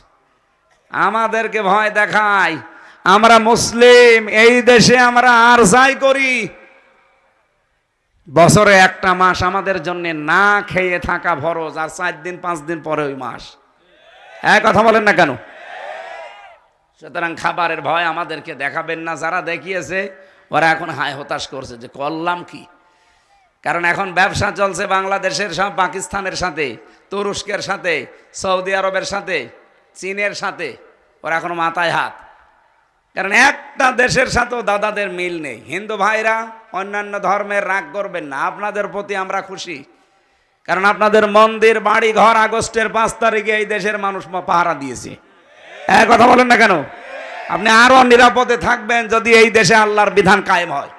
আমাদেরকে ভয় দেখায়, আমরা মুসলিম, এই দেশে আমরা আর যাই করি, বছরে একটা মাস আমাদের জন্য না খেয়ে থাকা ফরজ, আর 4 দিন 5 দিন পরে ওই মাস। এক কথা বলেন না কেন? সুতরাং খাবারের ভয় আমাদেরকে দেখাবেন না। যারা দেখিয়েছে ওরা এখন হায় হতাশ করছে যে করলাম কি, কারণ এখন ব্যবসা চলছে বাংলাদেশের সব পাকিস্তানের সাথে, তুরস্কের সাথে, সৌদি আরবের সাথে, চীনের সাথে, ওরা এখন মাথায় হাত, কারণ একটা দেশের সাথেও দাদাদের মিল নেই। হিন্দু ভাইরা অন্যান্য ধর্মের রাগ করবেন না, আপনাদের প্রতি আমরা খুশি, কারণ আপনাদের মন্দির বাড়ি ঘর আগস্টের 5 তারিখে এই দেশের মানুষ পাহারা দিয়েছে। এক কথা বলেন না কেন? আপনি আরো নিরাপদে থাকবেন যদি এই দেশে আল্লাহর বিধান কায়েম হয়।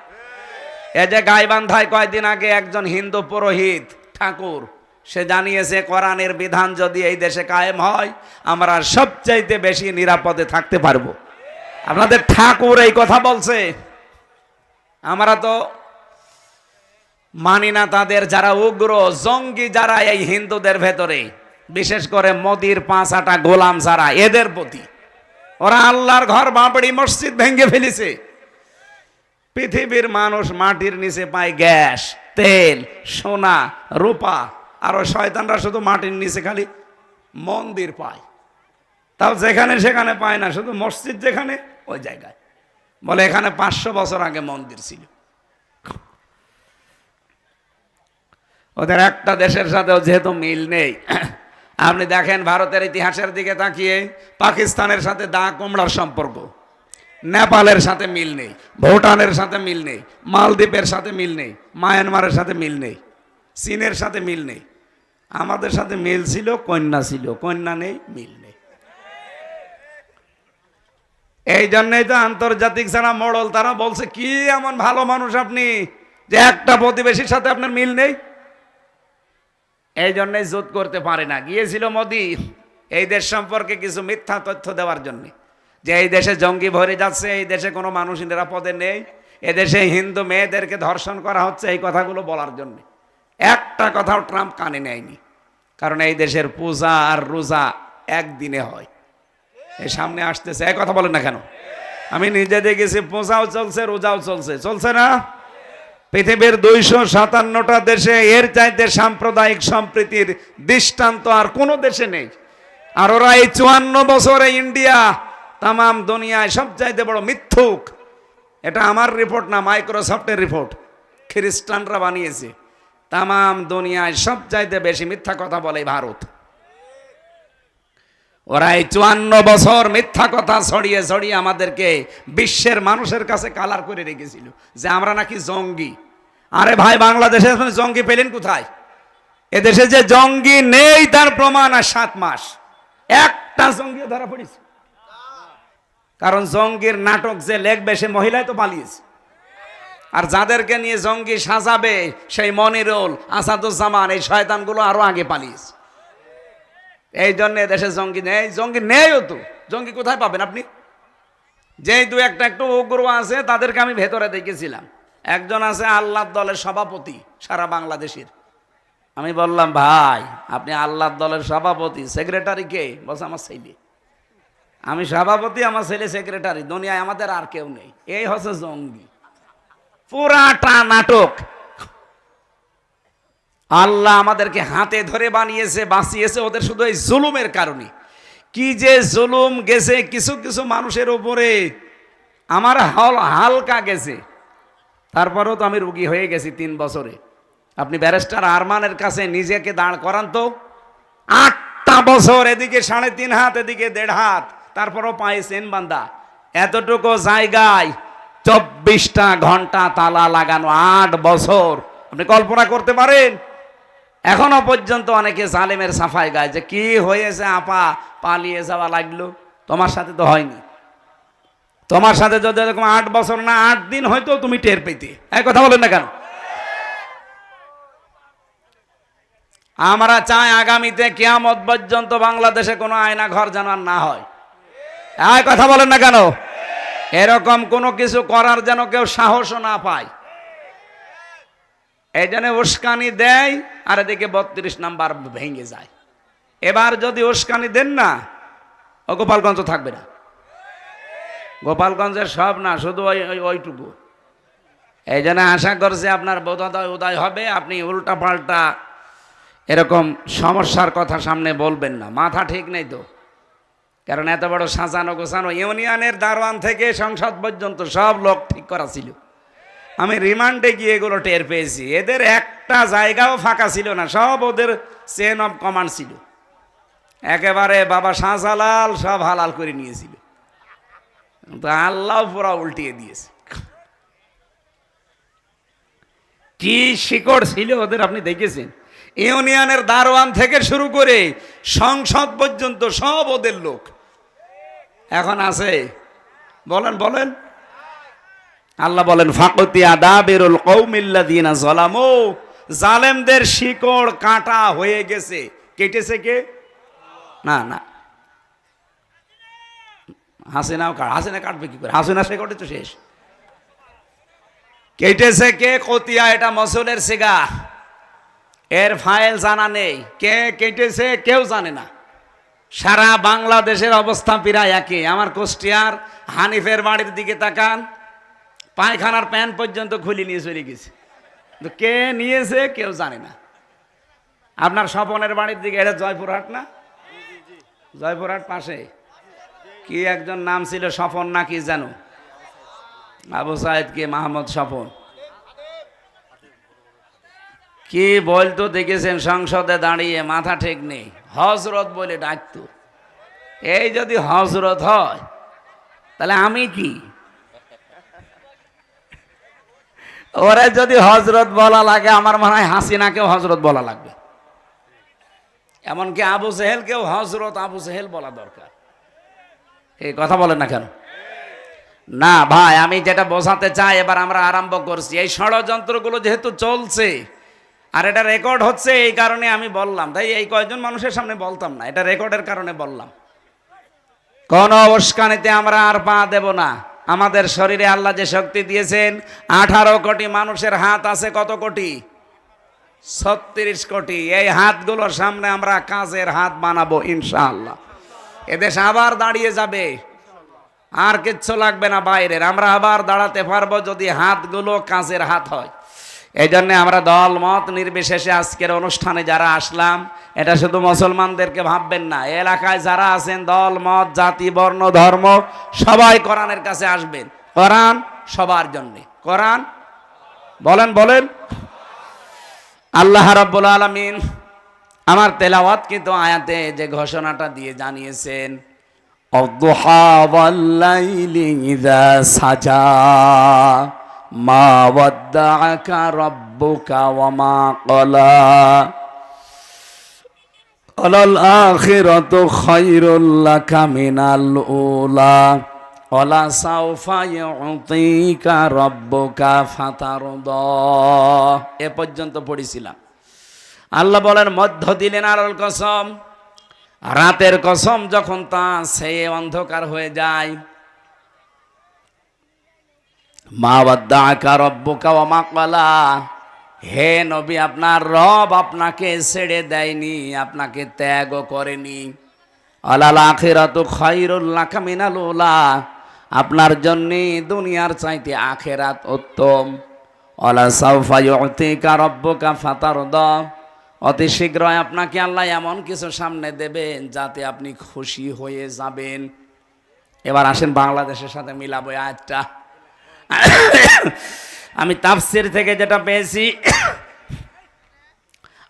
এই যে গাইবান্ধায় কয়েকদিন আগে একজন হিন্দু পুরোহিত ঠাকুর, সে জানিয়েছে কোরআনের বিধান যদি এই দেশে কায়েম হয় আমরা সবচাইতে বেশি নিরাপদে থাকতে পারবো। আপনাদের ঠাকুর এই কথা বলছে। আমরা তো মানি না তাদের, যারা উগ্র জঙ্গি, যারা এই হিন্দুদের ভেতরে, বিশেষ করে মোদির 5 গোলাম যারা, এদের প্রতি ওরা আল্লাহর ঘর বাবরি মসজিদ ভেঙে ফেলেছে। পৃথিবীর মানুষ মাটির নিচে পায় গ্যাস, তেল, সোনা, রূপা, আর ওই শয়তানরা শুধু মাটির নিচে খালি মন্দির পায়। তাও যেখানে সেখানে পায় না, শুধু মসজিদ যেখানে ওই জায়গায় বলে এখানে 500 বছর আগে মন্দির ছিল। ওদের একটা দেশের সাথেও যেহেতু মিল নেই। আপনি দেখেন ভারতের ইতিহাসের দিকে তাকিয়ে, পাকিস্তানের সাথে দা কুমড়ার সম্পর্ক, নেপালের সাথে মিল নেই, ভুটানের সাথে মিল নেই, মালদ্বীপের সাথে মিল নেই, মায়ানমারের সাথে মিল নেই, চীনের সাথে মিল নেই। আমাদের সাথে মিল ছিল, কন্যা ছিল, কন্যা নেই, মিল নেই। এই জন্যই তো আন্তর্জাতিক যারা মোড়ল তারা বলছে, কি এমন ভালো মানুষ আপনি যে একটা প্রতিবেশীর সাথে আপনার মিল নেই। এই জন্যই জোট করতে পারে না। গিয়েছিল মোদি এই দেশ সম্পর্কে কিছু মিথ্যা তথ্য দেওয়ার জন্য, যে এই দেশে জঙ্গি ভরে যাচ্ছে, এই দেশে কোনো মানুষ নিরাপদে নেই, এদেশে হিন্দু মেয়েদেরকে ধর্ষণ করা হচ্ছে, এই কথাগুলো বলার জন্য। একটা কথাও ট্রাম্প কানে নেয়নি, কারণ এই দেশের পূজা আর রোজা একদিনে হয়। এই সামনে আসতেছে, এই কথা বলেন না কেন? আমি নিজে দেখেছি, পূজাও চলছে, রোজাও চলছে, চলছে না? পৃথিবীর 257টা দেশে এর চাইতে সাম্প্রদায়িক সম্প্রীতির দৃষ্টান্ত আর কোনো দেশে নেই। আর ওরা এই 54 বছরে ইন্ডিয়া তামাম দুনিয়ায় সবচাইতে বড় মিথ্যুক। এটা আমার রিপোর্ট না, মাইক্রোসফটের রিপোর্ট, খ্রিস্টানরা বানিয়েছে। তামাম দুনিয়ায় সবচাইতে বেশি মিথ্যা কথা বলে ভারত। ওরা এই 54 বছর মিথ্যা কথা ছড়িয়ে ছড়িয়ে আমাদেরকে বিশ্বের মানুষের কাছে কালার করে রেখেছিল যে আমরা নাকি জঙ্গি। আরে ভাই, বাংলাদেশে জঙ্গি পেলেন কোথায়? এদেশে যে জঙ্গি নেই তার প্রমাণ আর 7 মাস একটা জঙ্গি ধরা পড়েছে। কারণ জঙ্গির নাটক যে লেখবে সে মহিলাই তো পালিয়েছে, আর যাদেরকে নিয়ে জঙ্গি সাজাবে সেই মনিরুল, আসাদুজ্জামান, এই শয়তানগুলো আরো আগে পালিয়েছে। এই জন্য দেশে জঙ্গি নেই। জঙ্গি নেইও তো, জঙ্গি কোথায় পাবেন আপনি? যেই 2-1টা একটু উগ্র আছে তাদেরকে আমি ভেতরে দেখেছিলাম। একজন আছে আল্লাহর দলের সভাপতি সারা বাংলাদেশের। আমি বললাম, ভাই আপনি আল্লাহর দলের সভাপতি, সেক্রেটারি কে? বলছে আমার ছেলে। আমি সভাপতি, আমার ছেলে সেক্রেটারি, দুনিয়ায় আমাদের আর কেউ নেই। এই হচ্ছে জঙ্গি, পুরাটা নাটক। আল্লাহ আমাদেরকে হাতে ধরে বানিয়েছে, বাঁচিয়েছে ওদের শুধু এই জুলুমের কারণে। কি যে জুলুম গেছে কিছু কিছু মানুষের উপরে, আমার হালকা গেছে। তারপরেও তো আমি রুগী হয়ে গেছি 3 বছরে। আপনি ব্যারিস্টার আরমানের কাছে নিজেকে দাঁড় করান তো, 8টা বছর, এদিকে 3.5 হাত, এদিকে 1.5 হাত, তারপরও পায়ে চেন বান্ধা, এতটুকু জায়গায় 24টা ঘন্টা তালা লাগানো, 8 বছর। আপনি কল্পনা করতে পারেন? এখনো পর্যন্ত অনেকে জালেমের সাফাই গায় যে কি হয়েছে আপা, পালিয়ে যাওয়া লাগলো। তোমার সাথে তো হয়নি। তোমার সাথে যদি এরকম 8 বছর না 8 দিন হয়তো তুমি টের পেতে। এই কথা বলেন না কেন? আমরা চাই আগামীতে কিয়ামত পর্যন্ত বাংলাদেশে কোনো আয়না ঘর যেন আর না হয়। এই কথা বলেন না কেন? এরকম কোনো কিছু করার যেন কেউ সাহসও না পায়। এই জন্য উস্কানি দেয়, আর এদিকে 32 নাম্বার ভেঙে যায়। এবার যদি উস্কানি দেন না, ও গোপালগঞ্জ থাকবে না। গোপালগঞ্জের সব না, শুধু ওইটুকু। এই জন্য আশা করছি আপনার বোধোদয় উদয় হবে, আপনি উল্টা পাল্টা এরকম সমস্যার কথা সামনে বলবেন না। মাথা ঠিক নেই তো, কারণ এত বড় সাজানো গোছানো ইউনিয়নের দারোয়ান থেকে সংসদ পর্যন্ত সব লোক ঠিক করা ছিল। আমি রিমান্ডে গিয়ে এগুলো টের পেয়েছি। এদের একটা জায়গাও ফাঁকা ছিল না, সব ওদের চেন অফ কমান্ড ছিল। একেবারে বাবা শাহজালাল সব হালাল করে নিয়েছিল, তো আল্লাহ পুরা উল্টিয়ে দিয়েছে। কি শিকড় ছিল ওদের আপনি দেখেছেন? ইউনিয়নের দারোয়ান থেকে শুরু করে সংসদ পর্যন্ত সব ওদের লোক। এখন আছে? বলেন বলেন। আল্লাহ বলেন, ফাকুতিয়া দাবিরুল কওমিল্লাযিনা যালামু, জালেমদের শিকড় কাটা হয়ে গেছে। কেটেছে কে? না না, হাসিনা কাটবে কি করে? হাসিনা সে কটে তো শেষ। কেটেছে কে কতিয়া, এটা মসুলের সিগা, এর ফাইল জানা নেই, কে কেটেছে কেউ জানে না। সারা বাংলাদেশের অবস্থা প্রায় একই। আমার কুষ্টিয়ার হানিফের বাড়ির দিকে তাকান, পায়খানার প্যান পর্যন্ত খুলে নিয়ে চলে গেছে, কিন্তু কে নিয়েছে কেউ জানে না। আপনার স্বপনের বাড়ির দিকে, এটা জয়পুরহাট না? জয়পুরহাট পাশে কি একজন নাম ছিল স্বপন না কি জানো, আবু সাইদ কি মাহমুদ স্বপন কি বলতো দেখেছেন, সংসদে দাঁড়িয়ে মাথা ঠিক নেই, হজরত বলে ডাকতো। এই যদি হজরত হয় তাহলে আমি কি? ওরে যদি হজরত বলা লাগে, আমার মনে হয় হাসিনাকেও হজরত বলা লাগবে, এমনকি আবু জেহেলকেও হজরত আবু জেহেল বলা দরকার। এই কথা বলেন না কেন? না ভাই, আমি যেটা বোঝাতে চাই, এবার আমরা আরম্ভ করছি। এই ষড়যন্ত্রগুলো যেহেতু চলছে আর এটা রেকর্ড হচ্ছে, এই কারণে আমি বললাম, তাই এই কয়েকজন মানুষের সামনে বলতাম না, এটা রেকর্ডের কারণে বললাম। কোন উস্কানিতে আমরা আর পা দেব না। আমাদের শরীরে আল্লাহ যে শক্তি দিয়েছেন, 18 কোটি মানুষের হাত আছে, কত কোটি? 36 কোটি। এই হাতগুলোর সামনে আমরা কাজের হাত বানাবো ইনশাআল্লাহ। এদেশ আবার দাঁড়িয়ে যাবে, আর কিচ্ছু লাগবে না বাইরের, আমরা আবার দাঁড়াতে পারবো যদি হাতগুলো কাজের হাত হয়। এই জন্যে আমরা দল মত নির্বিশেষে আজকের অনুষ্ঠানে যারা আসলাম, এটা শুধু মুসলমানদেরকে ভাববেন না, এলাকায় যারা আছেন দল মত জাতি বর্ণ ধর্ম সবাই কোরআনের কাছে আসবেন। কোরআন সবার জন্য, কোরআন বলেন বলেন। আল্লাহ রাব্বুল আলামিন আমার তেলাওয়াতকৃত আয়াতে যে ঘোষণাটা দিয়ে জানিয়েছেন, অদ্দুহা ওয়াল লাইলি ইযা সাজা মা ওয়াদ্দাআকা রাব্বুকা ওয়া মা ক্বালা আলাল আখিরাতু খায়রুল লাকা মিনাল উলা ওয়ালা সাওফা ইউতিকা রাব্বুকা ফাতারদা। এ পর্যন্ত পড়েছিলাম। আল্লাহ বলেন, মধ্য দিলেন আলোর কসম, রাতের কসম যখন তা সে অন্ধকার হয়ে যায়, মা ওয়াদ্দাআকা রাব্বুকা ওয়া মা ক্বালা, হে নবী আপনার রব আপনাকে ছেড়ে দেয়নি, আপনাকে ত্যাগও করেনি। আলাল আখিরাতু খায়রুল লাকা মিনাল উলা, আপনার জন্য দুনিয়ার চাইতে আখিরাত উত্তম। ওয়ালা সাওফা ইউতিকা রাব্বুকা ফাতারদা, অতি শীঘ্রই আপনাকে আল্লাহ এমন কিছু সামনে দেবেন যাতে আপনি খুশি হয়ে যাবেন। এবার আসেন বাংলাদেশের সাথে মিলাবো আয়াতটা। আমি তাফসীর থেকে যেটা পেয়েছি,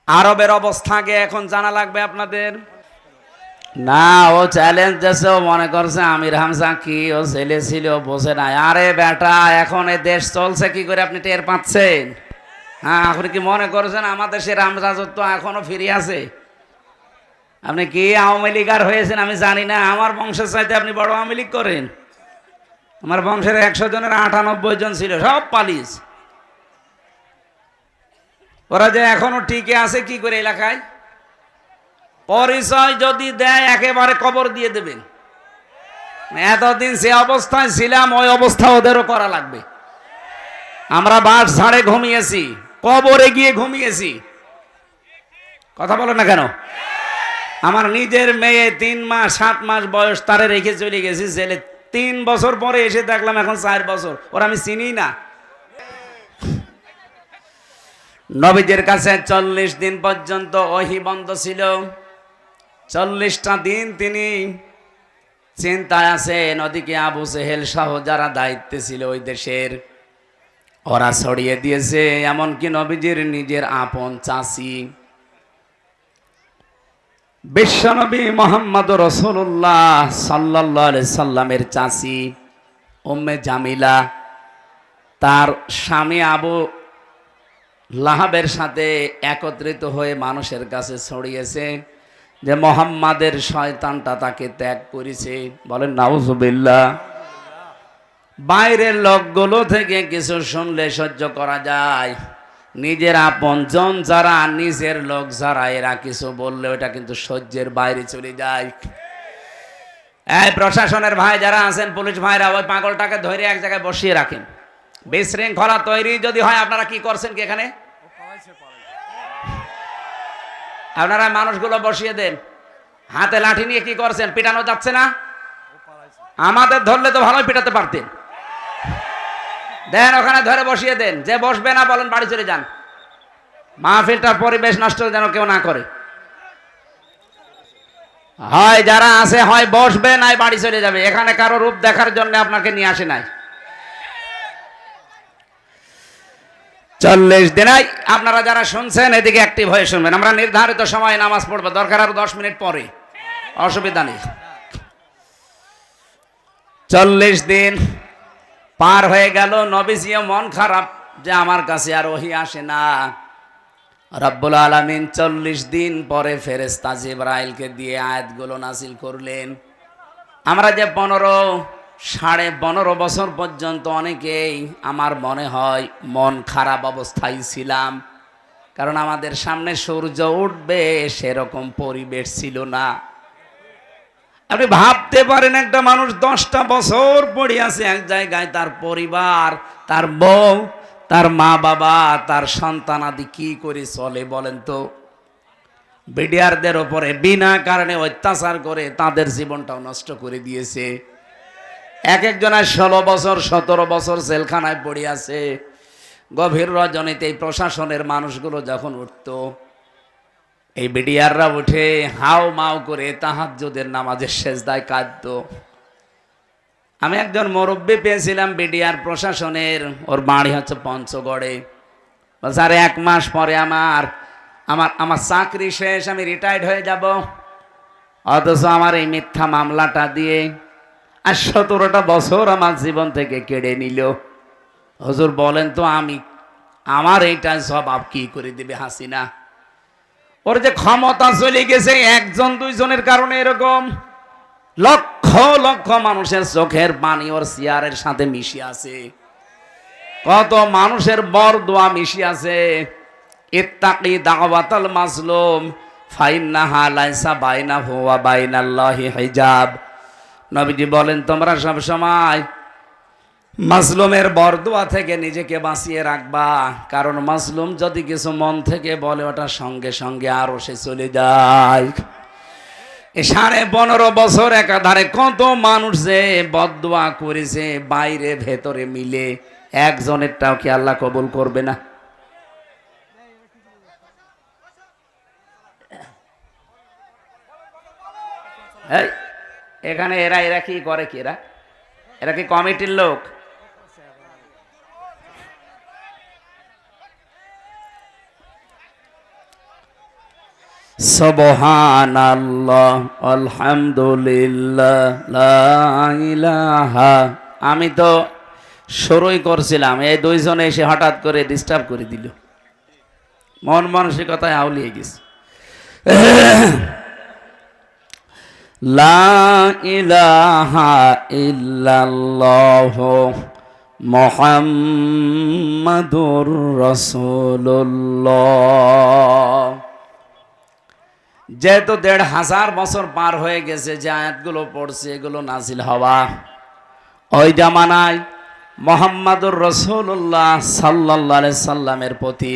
আরবের অবস্থা আগে এখন জানা লাগবে আপনাদের। না, ও চ্যালেঞ্জ দিয়েছে, ও মনে করছে আমির হামজা কি, ও ছেলে ছিল, বোঝে না। আরে বেটা, এখন এই দেশ চলছে কি করে আপনি টের পাচ্ছেন? হ্যাঁ, আপনি কি মনে করছেন আমাদের সে রামরাজত্ব এখনো ফিরে আছে? আপনি কি আওয়ামী লীগার হয়েছেন আমি জানি না, আমার বংশের চাইতে আপনি বড় আওয়ামী লীগ করেন। আমার বংশের 100 জনের 98 জন ছিল, সব পালিস। ওরা যে এখনো টিকে আছে কি করে এলাকায়? পরিচয় যদি দেয় একেবারে কবর দিয়ে দেবেন। এতদিন যে অবস্থায় ছিলাম ওই অবস্থা ওদেরও করা লাগবে। আমরা বাস ঝাড়ে ঘুমিয়েছি, কবরে গিয়ে ঘুমিয়েছি। কথা বলো না কেন? আমার নিজের মেয়ে 3 মাস 7 মাস বয়স, তারে রেখে চলে গেছি জেলে। 3 বছর পরে এসে দেখলাম এখন 4 বছর, ওরা আমি চিনি না। নবীদের কাছে 40 দিন পর্যন্ত ওহী বন্ধ ছিল। 40টা দিন তিনি চিন্তায় আছেন। ওদিকে আবু জেহেল সহ যারা দায়িত্বে ছিল ওই দেশের, ওরা ছড়িয়ে দিয়েছে। এমনকি নবীজির নিজের আপন চাচি বিশ্বনবী মুহাম্মদ রাসূলুল্লাহ সাল্লাল্লাহু আলাইহি সাল্লামের চাচি উম্মে জামিলা, তার স্বামী আবু লাহাবের সাথে একত্রিত হয়ে মানুষের কাছে ছড়িয়েছে যে মুহাম্মাদের শয়তানটা তাকে ত্যাগ করেছে। বলেন নাউজুবিল্লাহ। বাইরের লোকগুলো থেকে কিছু শুনলে সহ্য করা যায়, নিজের আপনজন যারা, নিজের লোক যারা, এরা কিছু বললে ওটা কিন্তু সহ্যের বাইরে চলে যায়। এই প্রশাসনের ভাই যারা আছেন, পুলিশ ভাইরা, ওই পাগলটাকে ধরে এক জায়গায় বসিয়ে রাখেন। বিশৃঙ্খলা তৈরি যদি হয়, আপনারা কি করছেন কি এখানে? আপনারা মানুষগুলো বসিয়ে দেন। হাতে লাঠি নিয়ে কি করছেন? পিটানো যাচ্ছে না? আমাদের ধরলে তো ভালোই পিটাতে পারতেন। দেন ওখানে ধরে বসিয়ে দেন। যে বসবে না বলেন বাড়ি চলে যান। মাহফিলটার পরিবেশ নষ্ট যেন কেউ না করে। হয় যারা আছে হয় বসবে, নাই বাড়ি চলে যাবে। এখানে কারো রূপ দেখার জন্য আপনাকে নিয়ে আসে নাই। 40 দিনাই আপনারা যারা শুনছেন এদিকে অ্যাক্টিভ হয়ে শুনবেন। আমরা নির্ধারিত সময়ে নামাজ পড়বো, দরকার আরো 10 মিনিট পরে, অসুবিধা নেই। 40 দিন পার হয়ে গেল, নবীজিও মন খারাপ যে আমার কাছে আর ওহী আসে না। রব্বুল আলামিন 40 দিন পরে ফেরেশতা জিবরাইলকে দিয়ে আয়াতগুলো নাযিল করলেন। আমরা যে 15.5 বছর পর্যন্ত অনেকেই আমার মনে হয় মন খারাপ অবস্থায় ছিলাম, কারণ আমাদের সামনে সূর্য উঠবে সেরকম পরিবেশ ছিল না। আপনি ভাবতে পারেন একটা মানুষ 10টা বছর পড়ে আছে এক জায়গায়, তার পরিবার, তার বউ, তার মা বাবা, তার সন্তানাদি কি করে চলে বলেন তো? বিডিআরদের ওপরে বিনা কারণে অত্যাচার করে তাদের জীবনটাও নষ্ট করে দিয়েছে। এক একজনের 16 বছর 17 বছর জেলখানায় পড়ে আছে। গভীর রজনীতে এই প্রশাসনের মানুষগুলো যখন উঠতো, এই বিডিআররা উঠে হাও মাও করে তাহাজ্জুদের নামাজের সেজদায় কাঁদতো। আমি একজন মুরব্বী পেয়েছিলাম বিডিআর প্রশাসনের, ওর বাড়ি হচ্ছে পঞ্চগড়ে। বলছে আরে 1 মাস পরে আমার চাকরি শেষ, আমি রিটায়ার্ড হয়ে যাব, অথচ আমার এই মিথ্যা মামলাটা দিয়ে আর 17টা বছর আমার জীবন থেকে কেড়ে নিল। হুজুর বলেন তো আমার এইটা জবাব কি করে দিবে হাসিনা? ওর যে ক্ষমতা চলে গেছে 1 2জনের কারণে, এরকম লক্ষ লক্ষ মানুষের চোখের পানি ওর চেয়ারের সাথে মিশে আছে। কত মানুষের বরদোয়া মিশে আছে। ইত্তাকি দাওয়াতাল মাজলুম ফাইন্নাহা লাইসা বাইনাহু ওয়া বাইনাল্লাহি হিজাব। নবীজি বলেন তোমরা সব সময় মাজলুমের বরদোয়া থেকে নিজেকে বাঁচিয়ে রাখবা, কারণ মাজলুম যদি কিছু মন থেকে বলে ওটা সঙ্গে সঙ্গে আরো সে চলে যায়। 15.5 বছর একাধারে কত মানুষ যে বদদোয়া করেছে, বাইরে ভেতরে মিলে, একজনেরটাও কি আল্লাহ কবুল করবে না? এখানে এরা কি করে? কি এরা কি কমিটির লোক? সুবহানাল্লাহ আলহামদুলিল্লাহ লা ইলাহা। আমি তো শুরুই করছিলাম, এই 2জনে এসে হঠাৎ করে ডিস্টার্ব করে দিল, মন মানসিকতায় আউলিয়ে গেছে। লা ইলাহা ইল্লাল্লাহ মুহাম্মাদুর রাসূলুল্লাহ। যেহেতু 1500 বছর পার হয়ে গেছে, যে আয়াতগুলো পড়ছে এগুলো নাজিল হওয়া ওই জামানায় মুহাম্মাদুর রাসূলুল্লাহ সাল্লাল্লাহু আলাইহি সাল্লামের প্রতি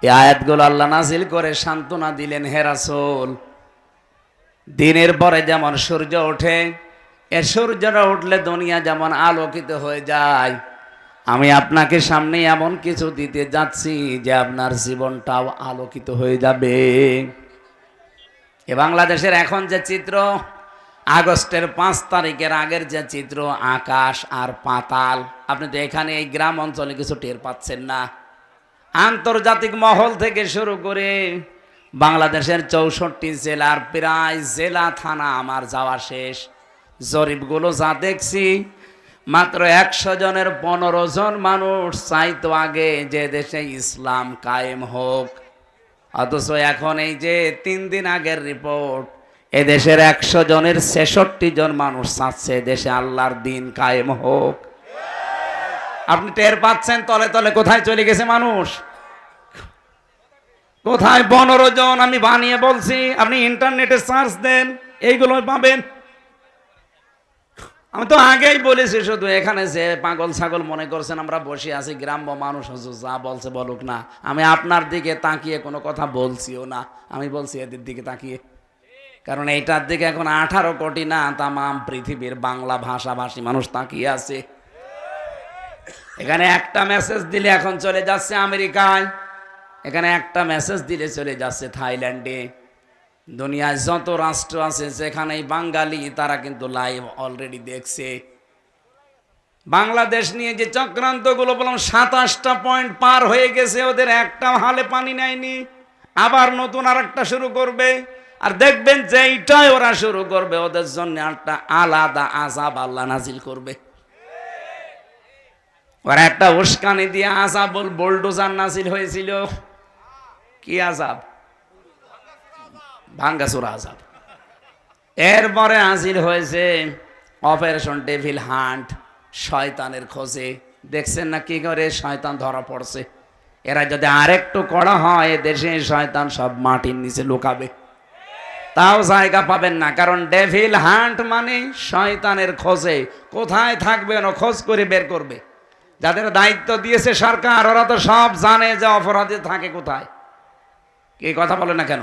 এই আয়াতগুলো আল্লাহ নাজিল করে সান্ত্বনা দিলেন, হে রাসূল, দিনের পরে যেমন সূর্য ওঠে, এ সূর্যটা উঠলে দুনিয়া যেমন আলোকিত হয়ে যায়, আমি আপনাকে সামনে এমন কিছু দিতে যাচ্ছি যে আপনার জীবনটাও আলোকিত হয়ে যাবে। এ বাংলাদেশের এখন যে চিত্র, আগস্টের 5 তারিখের আগের যে চিত্র, আকাশ আর পাতাল। আপনি তো এখানে এই গ্রাম অঞ্চলে কিছু টের পাচ্ছেন না। আন্তর্জাতিক মহল থেকে শুরু করে বাংলাদেশের 64 জেলার প্রায় জেলা থানা আমার যাওয়া শেষ। জরিপগুলো যা দেখছি, মাত্র 100 জনের 15 জন মানুষ চাইতো আগে যে দেশে ইসলাম কায়েম হোক, অথচ এখন এই যে 3 দিন আগের রিপোর্ট, এদেশের 100 জনের 66 জন মানুষ চাচ্ছে দেশে আল্লাহর দিন কায়েম হোক। আপনি টের পাচ্ছেন তলে তলে কোথায় চলে গেছে মানুষ? কোথায় 15 জন আমি বানিয়ে বলছি, আপনি ইন্টারনেটে সার্চ দেন, এইগুলো পাবেন। আমি তো আগেই বলেছি, শুধু এখানে যে পাগল ছাগল মনে করছেন আমরা বসে আছি, গ্রাম্য মানুষ হুজুর যা বলছে বলুক না, আমি আপনার দিকে তাকিয়ে কোনো কথা বলছিও না, আমি বলছি এদের দিকে তাকিয়ে। কারণ এইটার দিকে এখন 18 কোটি না তামাম পৃথিবীর বাংলা ভাষাভাষী মানুষ তাকিয়ে আছে। এখানে একটা মেসেজ দিলে এখন চলে যাচ্ছে আমেরিকায়, এখানে একটা মেসেজ দিলে চলে যাচ্ছে থাইল্যান্ডে। দুনিয়ায় যত রাষ্ট্র আছে যেখানেই বাঙালি, তারা কিন্তু লাইভ অলরেডি দেখছে। বাংলাদেশ নিয়ে যে চক্রান্তগুলো বললাম, 27টা পয়েন্ট পার হয়ে গেছে, ওদের একটা হালে পানি নেয়নি, আবার নতুন আর একটা শুরু করবে। আর দেখবেন যে এইটাই ওরা শুরু করবে, ওদের জন্য একটা আলাদা আযাব আল্লাহ নাজিল করবে। ওরা একটা উস্কানি দিয়ে আযাব বোলডোজার নাজিল হয়েছিল। কি আযাব? ভাঙ্গাচোরা আযাব। এরপরে নাজিল হয়েছে অপারেশন ডেভিল হান্ট, শয়তানের খোঁজে। দেখছেন না কি করে শয়তান ধরা পড়ছে। এরা যদি আরেকটু কড়া হয়, দেশে শয়তান সব মাটির নিচে লুকাবে, তাও জায়গা পাবেন না। কারণ ডেভিল হান্ট মানে শয়তানের খোঁজে, কোথায় থাকবে ওরা খোঁজ করে বের করবে। যাদের দায়িত্ব দিয়েছে সরকার, ওরা তো সব জানে যে অপরাধী থাকে কোথায়। কি কথা বলে না কেন?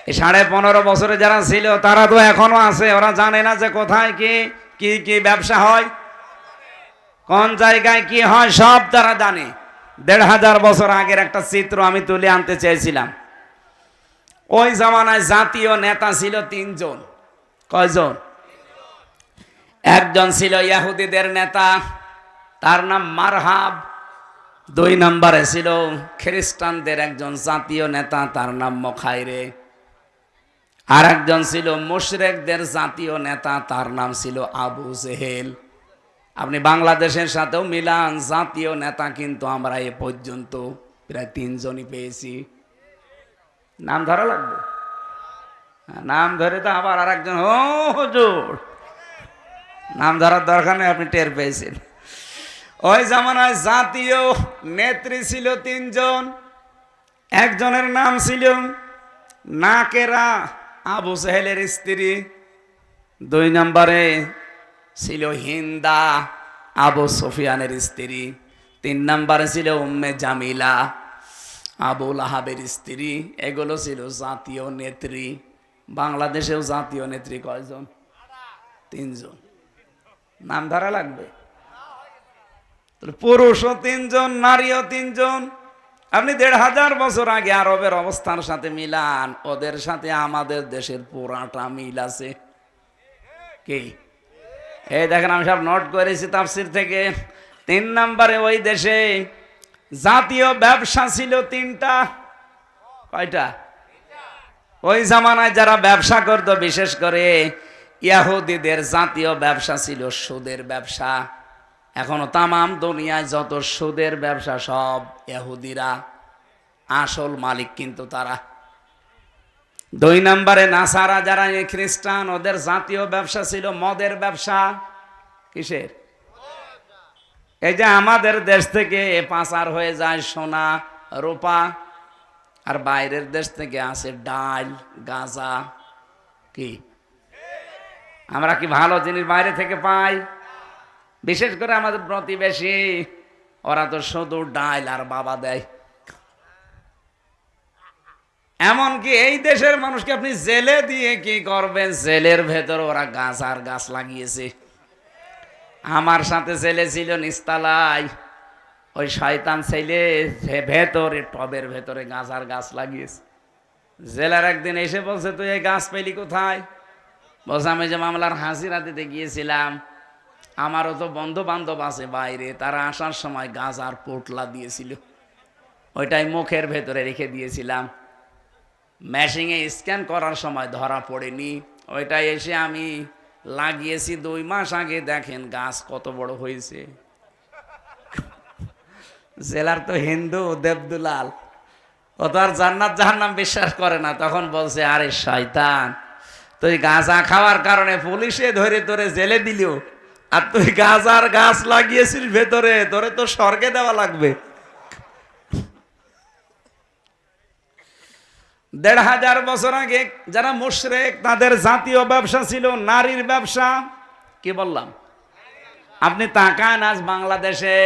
এই 15.5 বছরে যারা ছিল তারা তো এখনো আছে, ওরা জানে না যে কোথায় কি কি কি ব্যবসা হয়, কোন জায়গায় কি হয়, সব তারা জানে। 1500 বছর আগের একটা চিত্র আমি তুলে আনতে চেয়েছিলাম। ওই জামানায় জাতীয় নেতা ছিল 3 জন। কয়জন? একজন ছিল ইহুদিদের নেতা, তার নাম মারহাব। 2 নম্বরে ছিল খ্রিস্টানদের একজন জাতীয় নেতা, তার নাম মখাইরে। আর একজন ছিল মুশরিকদের জাতীয় নেতা, তার নাম ছিল আবু জেহেল। আপনি বাংলাদেশের সাথেও মিলান, জাতীয় নেতা কিন্তু আমরা এ পর্যন্ত প্রায় 3 জনই পেয়েছি। নাম ধরা লাগবে, নাম ধরে তো আবার আর একজন হুজুর, নাম ধরার দরকার নেই, আপনি টের পেয়েছেন। ওই জামানায় জাতীয় নেত্রী ছিল 3 জন। একজনের নাম ছিল নাকেরা, আবু জেহেলের স্ত্রী। 2 নম্বরে ছিল হিন্দা, আবু সুফিয়ানের স্ত্রী। 3 নম্বরে ছিল উম্মে জামিলা, আবু লাহাবের স্ত্রী। এগুলো ছিল জাতীয় নেত্রী। বাংলাদেশেও জাতীয় নেত্রী কয়জন? 3 জন। নাম ধরা লাগবে। পুরুষও 3 জন, নারীও 3 জন। আপনি 1500 বছর আগে আরবের অবস্থার সাথে মিলান, ওদের সাথে আমাদের দেশের পুরাটা মিল আছে। কি? এই দেখেন, আমি সব নোট করেছি তাফসির থেকে। 3 নম্বরে ওই দেশে জাতীয় ব্যবসা ছিল 3টা। কয়টা? ওই জামানায় যারা ব্যবসা করত, বিশেষ করে ইহুদিদের জাতীয় ব্যবসা ছিল সুদের ব্যবসা। এখনো তামাম দুনিয়ায় যত সুদের ব্যবসা সব ইহুদিরা, আসল মালিক কিন্তু তারা। 2 নম্বরে নাসারা, যারা খ্রিস্টান, ওদের জাতীয় ব্যবসা ছিল মদের ব্যবসা। কিসের? এই যে আমাদের দেশ থেকে পাচার হয়ে যায় সোনা রূপা, আর বাইরের দেশ থেকে আসে ডাল গাঁজা। কি আমরা কি ভালো জিনিস বাইরে থেকে পাই? বিশেষ করে আমাদের প্রতিবেশী, ওরা তো শুধু ডাল আর বাবা দেয়। এমনকি এই দেশের মানুষকে আপনি জেলে দিয়ে কি করবেন? জেলের ভেতর ওরা গাছ আর গাছ লাগিয়েছে। আমার সাথে ছেলে ছিল নিস্তালায়, ওই শয়তান ছেলে ভেতরে টবের ভেতরে গাছ আর গাছ লাগিয়েছে। জেলার একদিন এসে বলছে, তুই এই গাছ পেলি কোথায়? বলছে, আমি যে মামলার হাজিরা দিতে গিয়েছিলাম, আমারও তো বন্ধু বান্ধব আছে বাইরে, তারা আসার সময় গাছ আর পোটলা দিয়েছিল, ওইটাই মুখের ভেতরে রেখে দিয়েছিলাম। মেশিনে স্ক্যান করার সময় ধরা পড়েনি, ওইটাই এসে আমি লাগিয়েছি 2 মাস আগে। দেখেন গাছ কত বড় হয়েছে। জেলার তো হিন্দু দেবদুলাল, ও তো আর জান্নাত জাহান্নাম বিশ্বাস করে না। তখন বলছে, আরে শয়তান, তুই গাঁজা খাওয়ার কারণে পুলিশে ধরে তোরে জেলে দিল, আর তুই গাঁজার গাছ লাগিয়েছিস ভেতরে, তোরে তো স্বর্গে দেওয়া লাগবে। 1500 বছর আগে যারা মুশরিক, তাদের জাতীয় ব্যবসা ছিল নারীর ব্যবসা। কি বললাম? আপনি তাকান আজ বাংলাদেশে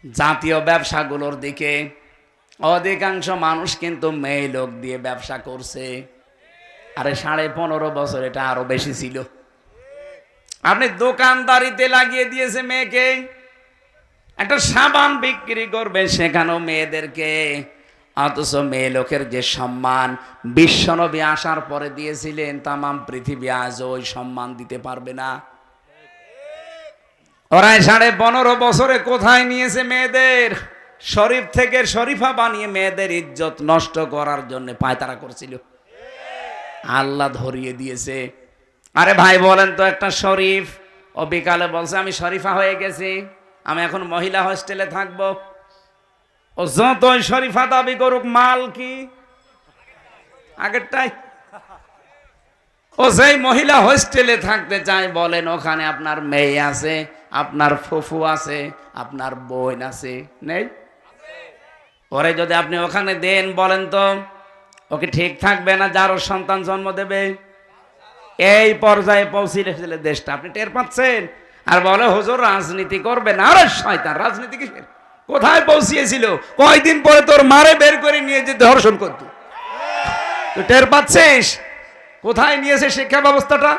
জাতীয় ব্যবসাগুলোর দিকে, অধিকাংশ মানুষ কিন্তু মেয়ে লোক দিয়ে ব্যবসা করছে। আরে 15.5 বছর এটা আরো বেশি ছিল। আপনি দোকানদারিতে লাগিয়ে দিয়েছে মেয়েকে, একটা সাবান বিক্রি করবে সেখানেও মেয়েদেরকে, অথচ মেয়ে লোকের যে সম্মান বিশ্বনবী আসার পরে দিয়েছিলেন, তামাম পৃথিবী আজ ওই সম্মান দিতে পারবে না। ওরা 15.5 বছরে কোথায় নিয়েছে মেয়েদের? শরীফ থেকে শরীফা বানিয়ে মেয়েদের ইজ্জত নষ্ট করার জন্য পায়তারা করছিল। আল্লাহ ধরিয়ে দিয়েছে। আরে ভাই বলেন তো, একটা শরীফ ও বিকালে বলছে আমি শরীফা হয়ে গেছি, আমি এখন মহিলা হোস্টেলে থাকবো। ও যতই শরীফা দাবি করুক, মাল কি আগেরটাই। ও যেই মহিলা হোস্টেলে থাকতে চায়, বলেন ওখানে আপনার মেয়ে আছে, আপনার ফুফু আছে, আপনার বোন আছে, নেই? ওরে যদি আপনি ওখানে দেন, বলেন তো ওকে ঠিক থাকবে না যার ওর সন্তান জন্ম দেবে? এই পর্যায়ে পৌঁছিলে দেশটা, আপনি টের পাচ্ছেন? আর বলে হুজুর রাজনীতি করবে না। আরে শয়তান, রাজনীতি কিসের? কোথায় পৌঁছিয়েছিল? কয়দিন পরে তোর মারে বের করে নিয়ে যেতে ধর্ষণ করতো। তুই টের পাচ্ছিস কোথায় নিয়েছে শিক্ষা ব্যবস্থাটা?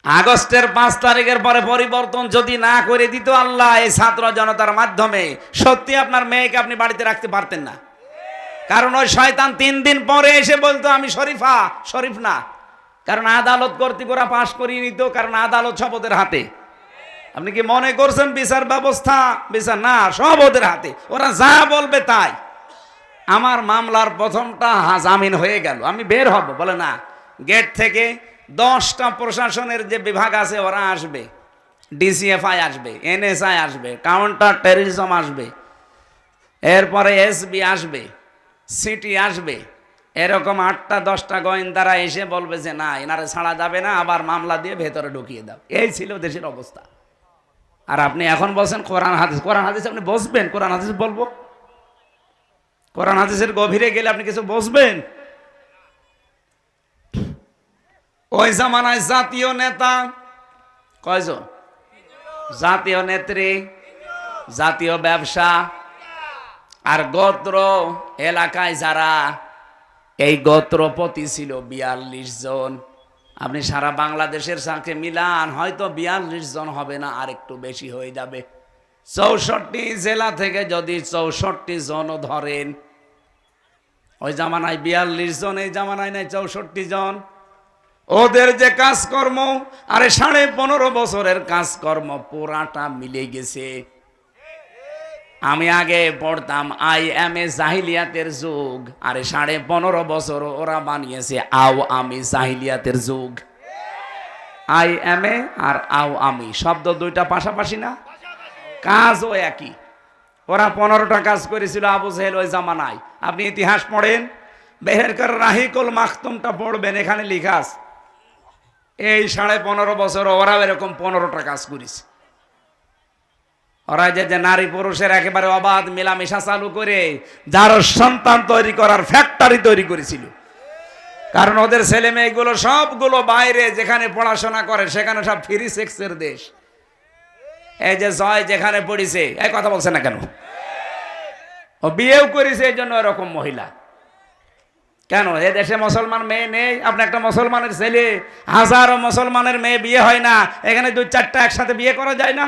আগস্টের 5 তারিখের পরে পরিবর্তন যদি না করে দিত আল্লাহ এই ছাত্র জনতার মাধ্যমে, সত্যি আপনার মেয়েকে আপনি বাড়িতে রাখতে পারতেন না। কারণ ওই শয়তান 3 দিন পরে এসে বলতো আমি শরীফা, শরীফ না। কারণ আদালত কর্তৃক ওরা পাশ করিয়ে নিত, কারণ আদালত সব ওদের হাতে। আপনি কি মনে করছেন বিচার ব্যবস্থা? বিচার না, সব ওদের হাতে, ওরা যা বলবে তাই। আমার মামলার প্রথমটা জামিন হয়ে গেল, আমি বের হব, বলে না, গেট থেকে 10টা প্রশাসনের যে বিভাগ আছে ওরা আসবে, ডিসিএফআই আসবে, এনএসআই আসবে, কাউন্টার টেররিজম আসবে, এরপরে এসবি আসবে, সিটি আসবে, এরকম 8টা 10টা গোয়েন্দারা এসে বলবে যে না এনারে ছাড়া যাবে না, আবার মামলা দিয়ে ভেতরে ঢুকিয়ে দাও। এই ছিল দেশের অবস্থা। আর আপনি এখন বলছেন কোরআন হাদিস, কোরআন হাদিস আপনি বসবেন? কোরআন হাদিস বলবো? কোরআন হাদিসের গভীরে গেলে আপনি কিছু বসবেন? ওই জামানায় জাতীয় নেতা কয়জন? জাতীয় নেত্রী, জাতীয় ব্যবসা, আর গোত্র এলাকায় যারা, এই গোত্রপতি ছিল 42 জন। আপনি সারা বাংলাদেশের সাথে মিলান, হয়তো 42 জন হবে না, আর একটু বেশি হয়ে যাবে। 64 জেলা থেকে যদি 64 জন ধরেন, ওই জামানায় 42 জন, এই জামানায় নাই 64 জন। ওদের যে কাজকর্ম, আরে 15.5 বছরের কাজকর্ম পুরাটা মিলে গেছে। আমি আগে পড়তাম IMA জাহিলিয়াতের যুগ, আরে 15.5 বছর ওরা বানিয়েছে আওয়ামী জাহিলিয়াতের যুগ। IMA আর আওয়ামী শব্দ দুইটা পাশাপাশি না, কাজও একই। ওরা 15টা কাজ করেছিল আবু জেহেল ওই জামানায়। আপনি ইতিহাস পড়েন, বেহেরকার রাহিকুল মাখতুমটা পড়বেন, এখানে লেখা আছে এই 15.5 বছর ওরাও এরকম 15টা কাজ করেছে। ওরা যে নারী পুরুষের একেবারে অবাধ মেলামেশা চালু করে যার সন্তান তৈরি করার ফ্যাক্টরি তৈরি করেছিল। কারণ ওদের ছেলে মেয়েগুলো সবগুলো বাইরে যেখানে পড়াশোনা করে সেখানে সব ফ্রি সেক্সের দেশ। এই যে জয় যেখানে পড়িছে, এই কথা বলছে না কেন? ও বিয়েও করেছে এই জন্য এরকম মহিলা। কেন এ দেশে মুসলমান মেয়ে নেই? আপনি একটা মুসলমানের ছেলে, হাজারো মুসলমানের মেয়ে বিয়ে হয় না, এখানে 2-4টা একসাথে বিয়ে করা যায় না?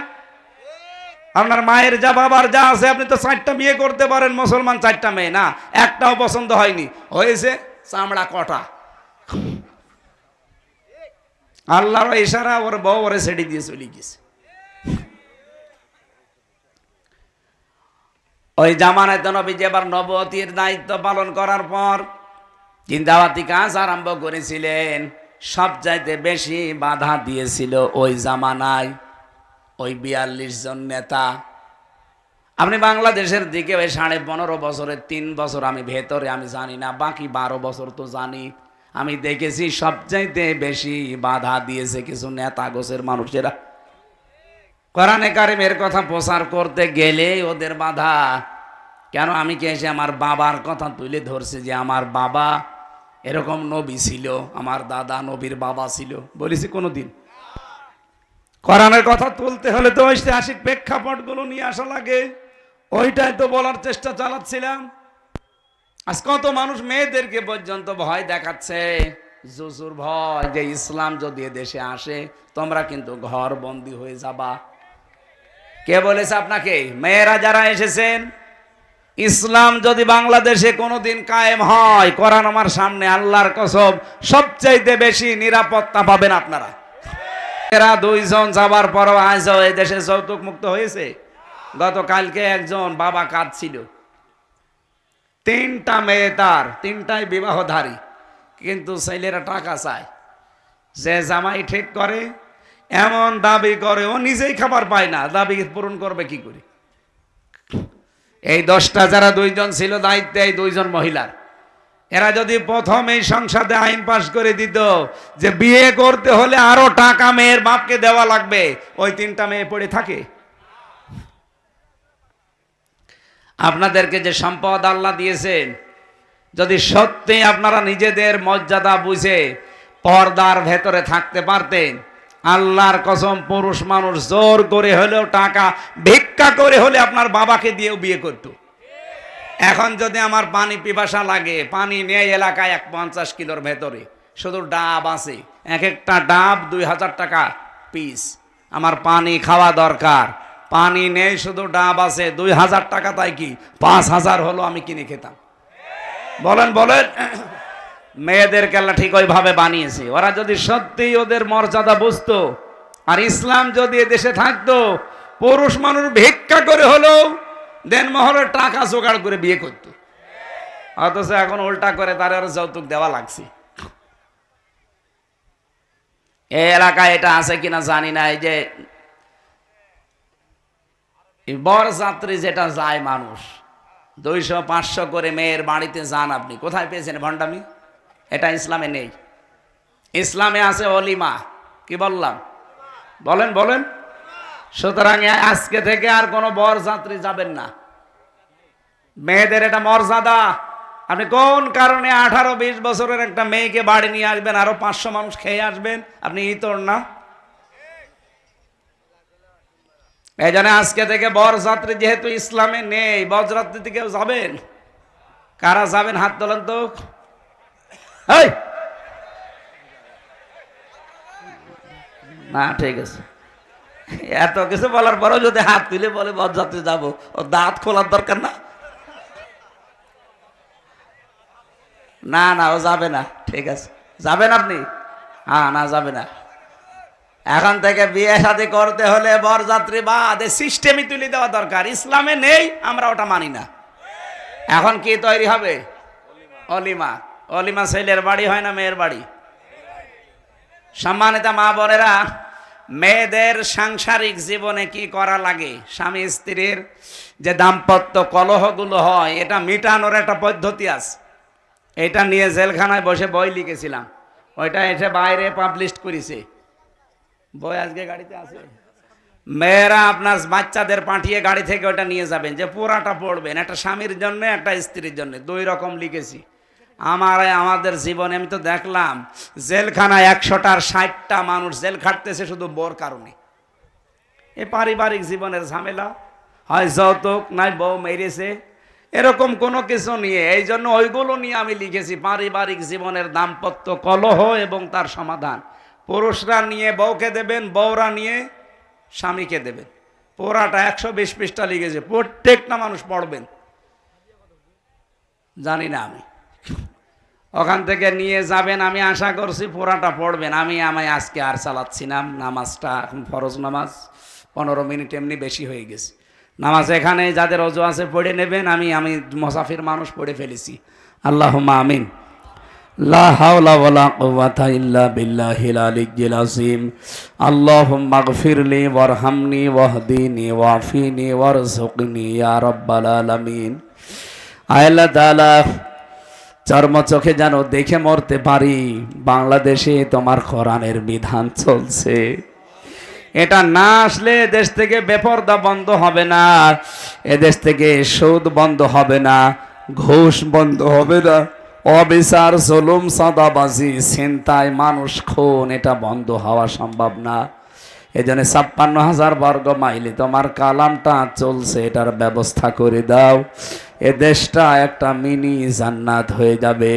আপনার মায়ের যা বাবার যা আছে আপনি তো 4টা বিয়ে করতে পারেন, মুসলমান 4টা মেয়ে না, একটাও পছন্দ হয়নি, হয়েছে চামড়া কটা। আল্লাহর ইশারা ওর বউ ওরে ছেড়ে দিয়ে চলে গেছে। ওই জামানায় তো নবী এবার নবুয়তির দায়িত্ব পালন করার পর জিন্দাবাতি কাজ আরম্ভ করেছিলেন। সবচাইতে বেশি বাধা দিয়েছিল ওই জামানায় ওই 42 জন নেতা। আপনি বাংলাদেশের দিকে ওই 15.5 বছরের 3 বছর আমি ভেতরে আমি জানি না, বাকি 12 বছর তো জানি। আমি দেখেছি সবচাইতে বেশি বাধা দিয়েছে কিছু নেতা গোছের মানুষেরা। কোরআনে কারিমের কথা প্রচার করতে গেলে ওদের বাধা। কেন? আমি কি এসে আমার বাবার কথা তুলে ধরছি যে আমার বাবা এরকম নবী ছিল, আমার দাদা নবীর বাবা ছিল, বলেছি কোনোদিন? কোরআনের কথা তুলতে হলে তো ঐতিহাসিক প্রেক্ষাপটগুলো নিয়ে আসা লাগে, ওইটাই তো বলার চেষ্টা চালাচ্ছিলাম। আজ কত মানুষ মেয়েদেরকে পর্যন্ত ভয় দেখাচ্ছে, জুজুর ভয়, যে ইসলাম যদি দেশে আসে তোমরা কিন্তু ঘর বন্দী হয়ে যাবা। কে বলেছে আপনাকে? মেয়েরা যারা এসেছেন, ইসলাম যদি বাংলাদেশে কোনোদিন কায়েম হয়, কোরআন আমার সামনে, আল্লাহর কসম সবচাইতে বেশি নিরাপত্তা পাবেন আপনারা। এরা দুইজন যাবার পরও আজও এই দেশে যৌতুক মুক্ত হয়েছে? গতকালকে একজন বাবা কাঁদছিল, 3টা মেয়ে, তার 3টাই বিবাহধারী, কিন্তু ছেলেরা টাকা চায়। যে জামাই ঠিক করে এমন দাবি করে, ও নিজেই খাবার পায় না, দাবি পূরণ করবে কি করে? এই 10টা যারা 2জন ছিল দায়িত্বে, এই 2জন মহিলার, এরা যদি প্রথম এই সংসদে আইন পাশ করে দিত যে বিয়ে করতে হলে আরো টাকা মেয়ের বাপকে দেওয়া লাগবে, ওই 3টা মেয়ে পড়ে থাকে? আপনাদেরকে যে সম্পদ আল্লাহ দিয়েছেন, যদি সত্যি আপনারা নিজেদের মর্যাদা বুঝে পর্দার ভেতরে থাকতে পারতেন, আল্লাহর কসম পুরুষ মানুষ জোর করে হলেও টাকা ভিক্ষা করে হলে আপনার বাবাকে দিয়েও বিয়ে করত। এখন যদি আমার পানি পিপাসা লাগে, পানি নেই এলাকায় 50 কিলোর ভেতরে, শুধু ডাব আছে, এক একটা ডাব 2000 টাকা পিস, আমার পানি খাওয়া দরকার, পানি নেই, শুধু ডাব আছে, 2000 টাকা, তাই কি 5000 হলো আমি কিনে খেতাম? বলেন বলেন। মেয়েদেরকে আল্লাহ ঠিক ওইভাবে বানিয়েছে। ওরা যদি সত্যি ওদের মর্যাদা বুঝতো, আর ইসলাম যদি এদেশে থাকতো, পুরুষ মানুষ ভিক্ষা করে হলেও দেনমহরের টাকা জোগাড় করে বিয়ে করত। অথচ এখন উল্টা করে তার আরো যৌতুক দেওয়া লাগছে। এই এলাকায় এটা আছে কিনা জানি না, এই যে বরযাত্রী যেটা যায় মানুষ, 200-500 করে মেয়ের বাড়িতে যান, আপনি কোথায় পেয়েছেন ভণ্ডামি? এটা ইসলামে নেই। ইসলামে আছে অলিমা। কি বললাম? বলেন বলেন। সুতরাং আজকে থেকে আর কোনো বরযাত্রী যাবেন না। মেয়েদের এটা মর্যাদা। আপনি কোন কারণে 18-20 বছরের একটা মেয়েকে বাড়ি নিয়ে আসবেন, আরো 500 মানুষ খেয়ে আসবেন? আপনি ইতর না? এই জন্য আজকে থেকে বরযাত্রী যেহেতু ইসলামে নেই, বরযাত্রীতে কেউ যাবেন? কারা যাবেন হাত তোলেন তো। না ঠিক আছে, এত কিছু বলার পরেও যদি হাত তুলে বলে বরযাত্রী যাবো, ও দাঁত খোলার দরকার না? না না, ও যাবে না। ঠিক আছে, যাবেন আপনি? হ্যাঁ, না যাবে না। এখন থেকে বিয়ে শাদী করতে হলে বরযাত্রী বাদ সিস্টেমই তুলে দেওয়া দরকার। ইসলামে নেই, আমরা ওটা মানি না। এখন কি তৈরি হবে? অলিমা। অলিমা ছেলের বাড়ি হয় না মেয়ের বাড়ি? সম্মানিত মা বোনেরা, মেয়েদের সাংসারিক জীবনে কি করা লাগে, স্বামী স্ত্রীর যে দাম্পত্য কলহগুলো হয়, এটা মিটানোর একটা পদ্ধতি আছে। এটা নিয়ে জেলখানায় বসে বই লিখেছিলাম, ওইটা এসে বাইরে পাবলিশ করেছে বই, আজকে গাড়িতে আছে। মেয়েরা আপনার বাচ্চাদের পাঠিয়ে গাড়ি থেকে ওটা নিয়ে যাবেন, যে পুরাটা পড়বেন, একটা স্বামীর জন্য একটা স্ত্রীর জন্য, 2 রকম লিখেছি। আমাদের জীবনে আমি তো দেখলাম জেলখানায় 100টার 60টা মানুষ জেল খাটতেছে শুধু বোর কারণে। এই পারিবারিক জীবনের ঝামেলা, হয় যৌতুক, নাই বউ মেরেছে, এরকম কোনো কিছু নিয়ে। এই জন্য ওইগুলো নিয়ে আমি লিখেছি, পারিবারিক জীবনের দাম্পত্য কলহ এবং তার সমাধান। পুরুষরা নিয়ে বউকে দেবেন, বউরা নিয়ে স্বামীকে দেবেন। পুরাটা 120 পৃষ্ঠা লিখেছে, প্রত্যেকটা মানুষ পড়বেন। জানি না, আমি ওখান থেকে নিয়ে যাবেন, আমি আশা করছি পুরাটা পড়বেন। আমি আজকে আর চালাচ্ছি না নামাজটা, এখন ফরজ নামাজ 15 মিনিট এমনি বেশি হয়ে গেছে। নামাজ এখানে যাদের অজু আছে পড়ে নেবেন, আমি মুসাফির মানুষ পড়ে ফেলেছি। আল্লাহুম্মা আমিন। লা হাওলা ওয়ালা কুওয়াতা ইল্লা বিল্লাহিল আলিয়্যিল আযীম। আল্লাহুম্মা গফিরলি ওয়ারহামনি ওয়াহদিনি ওয়াফিনি ওয়ারযুকনি ইয়া রাব্বাল আলামিন। আল্লাহ তাআলা চর্ম চোখে যেন দেখে মরতে পারি, বাংলাদেশে তোমার কোরআনের বিধান চলছে। এটা না আসলে দেশ থেকে বেপরদা বন্ধ হবে না, এদেশ থেকে সুদ বন্ধ হবে না, ঘুষ বন্ধ হবে না, অবিচার, জুলুম, চাঁদাবাজি, ছিনতাই, মানুষ খুন, এটা বন্ধ হওয়া সম্ভব না। এজন্য 56,000 বর্গ মাইলে তোমার কালামটা চলছে, এটার ব্যবস্থা করে দাও। এ দেশটা একটা মিনি জান্নাত হয়ে যাবে।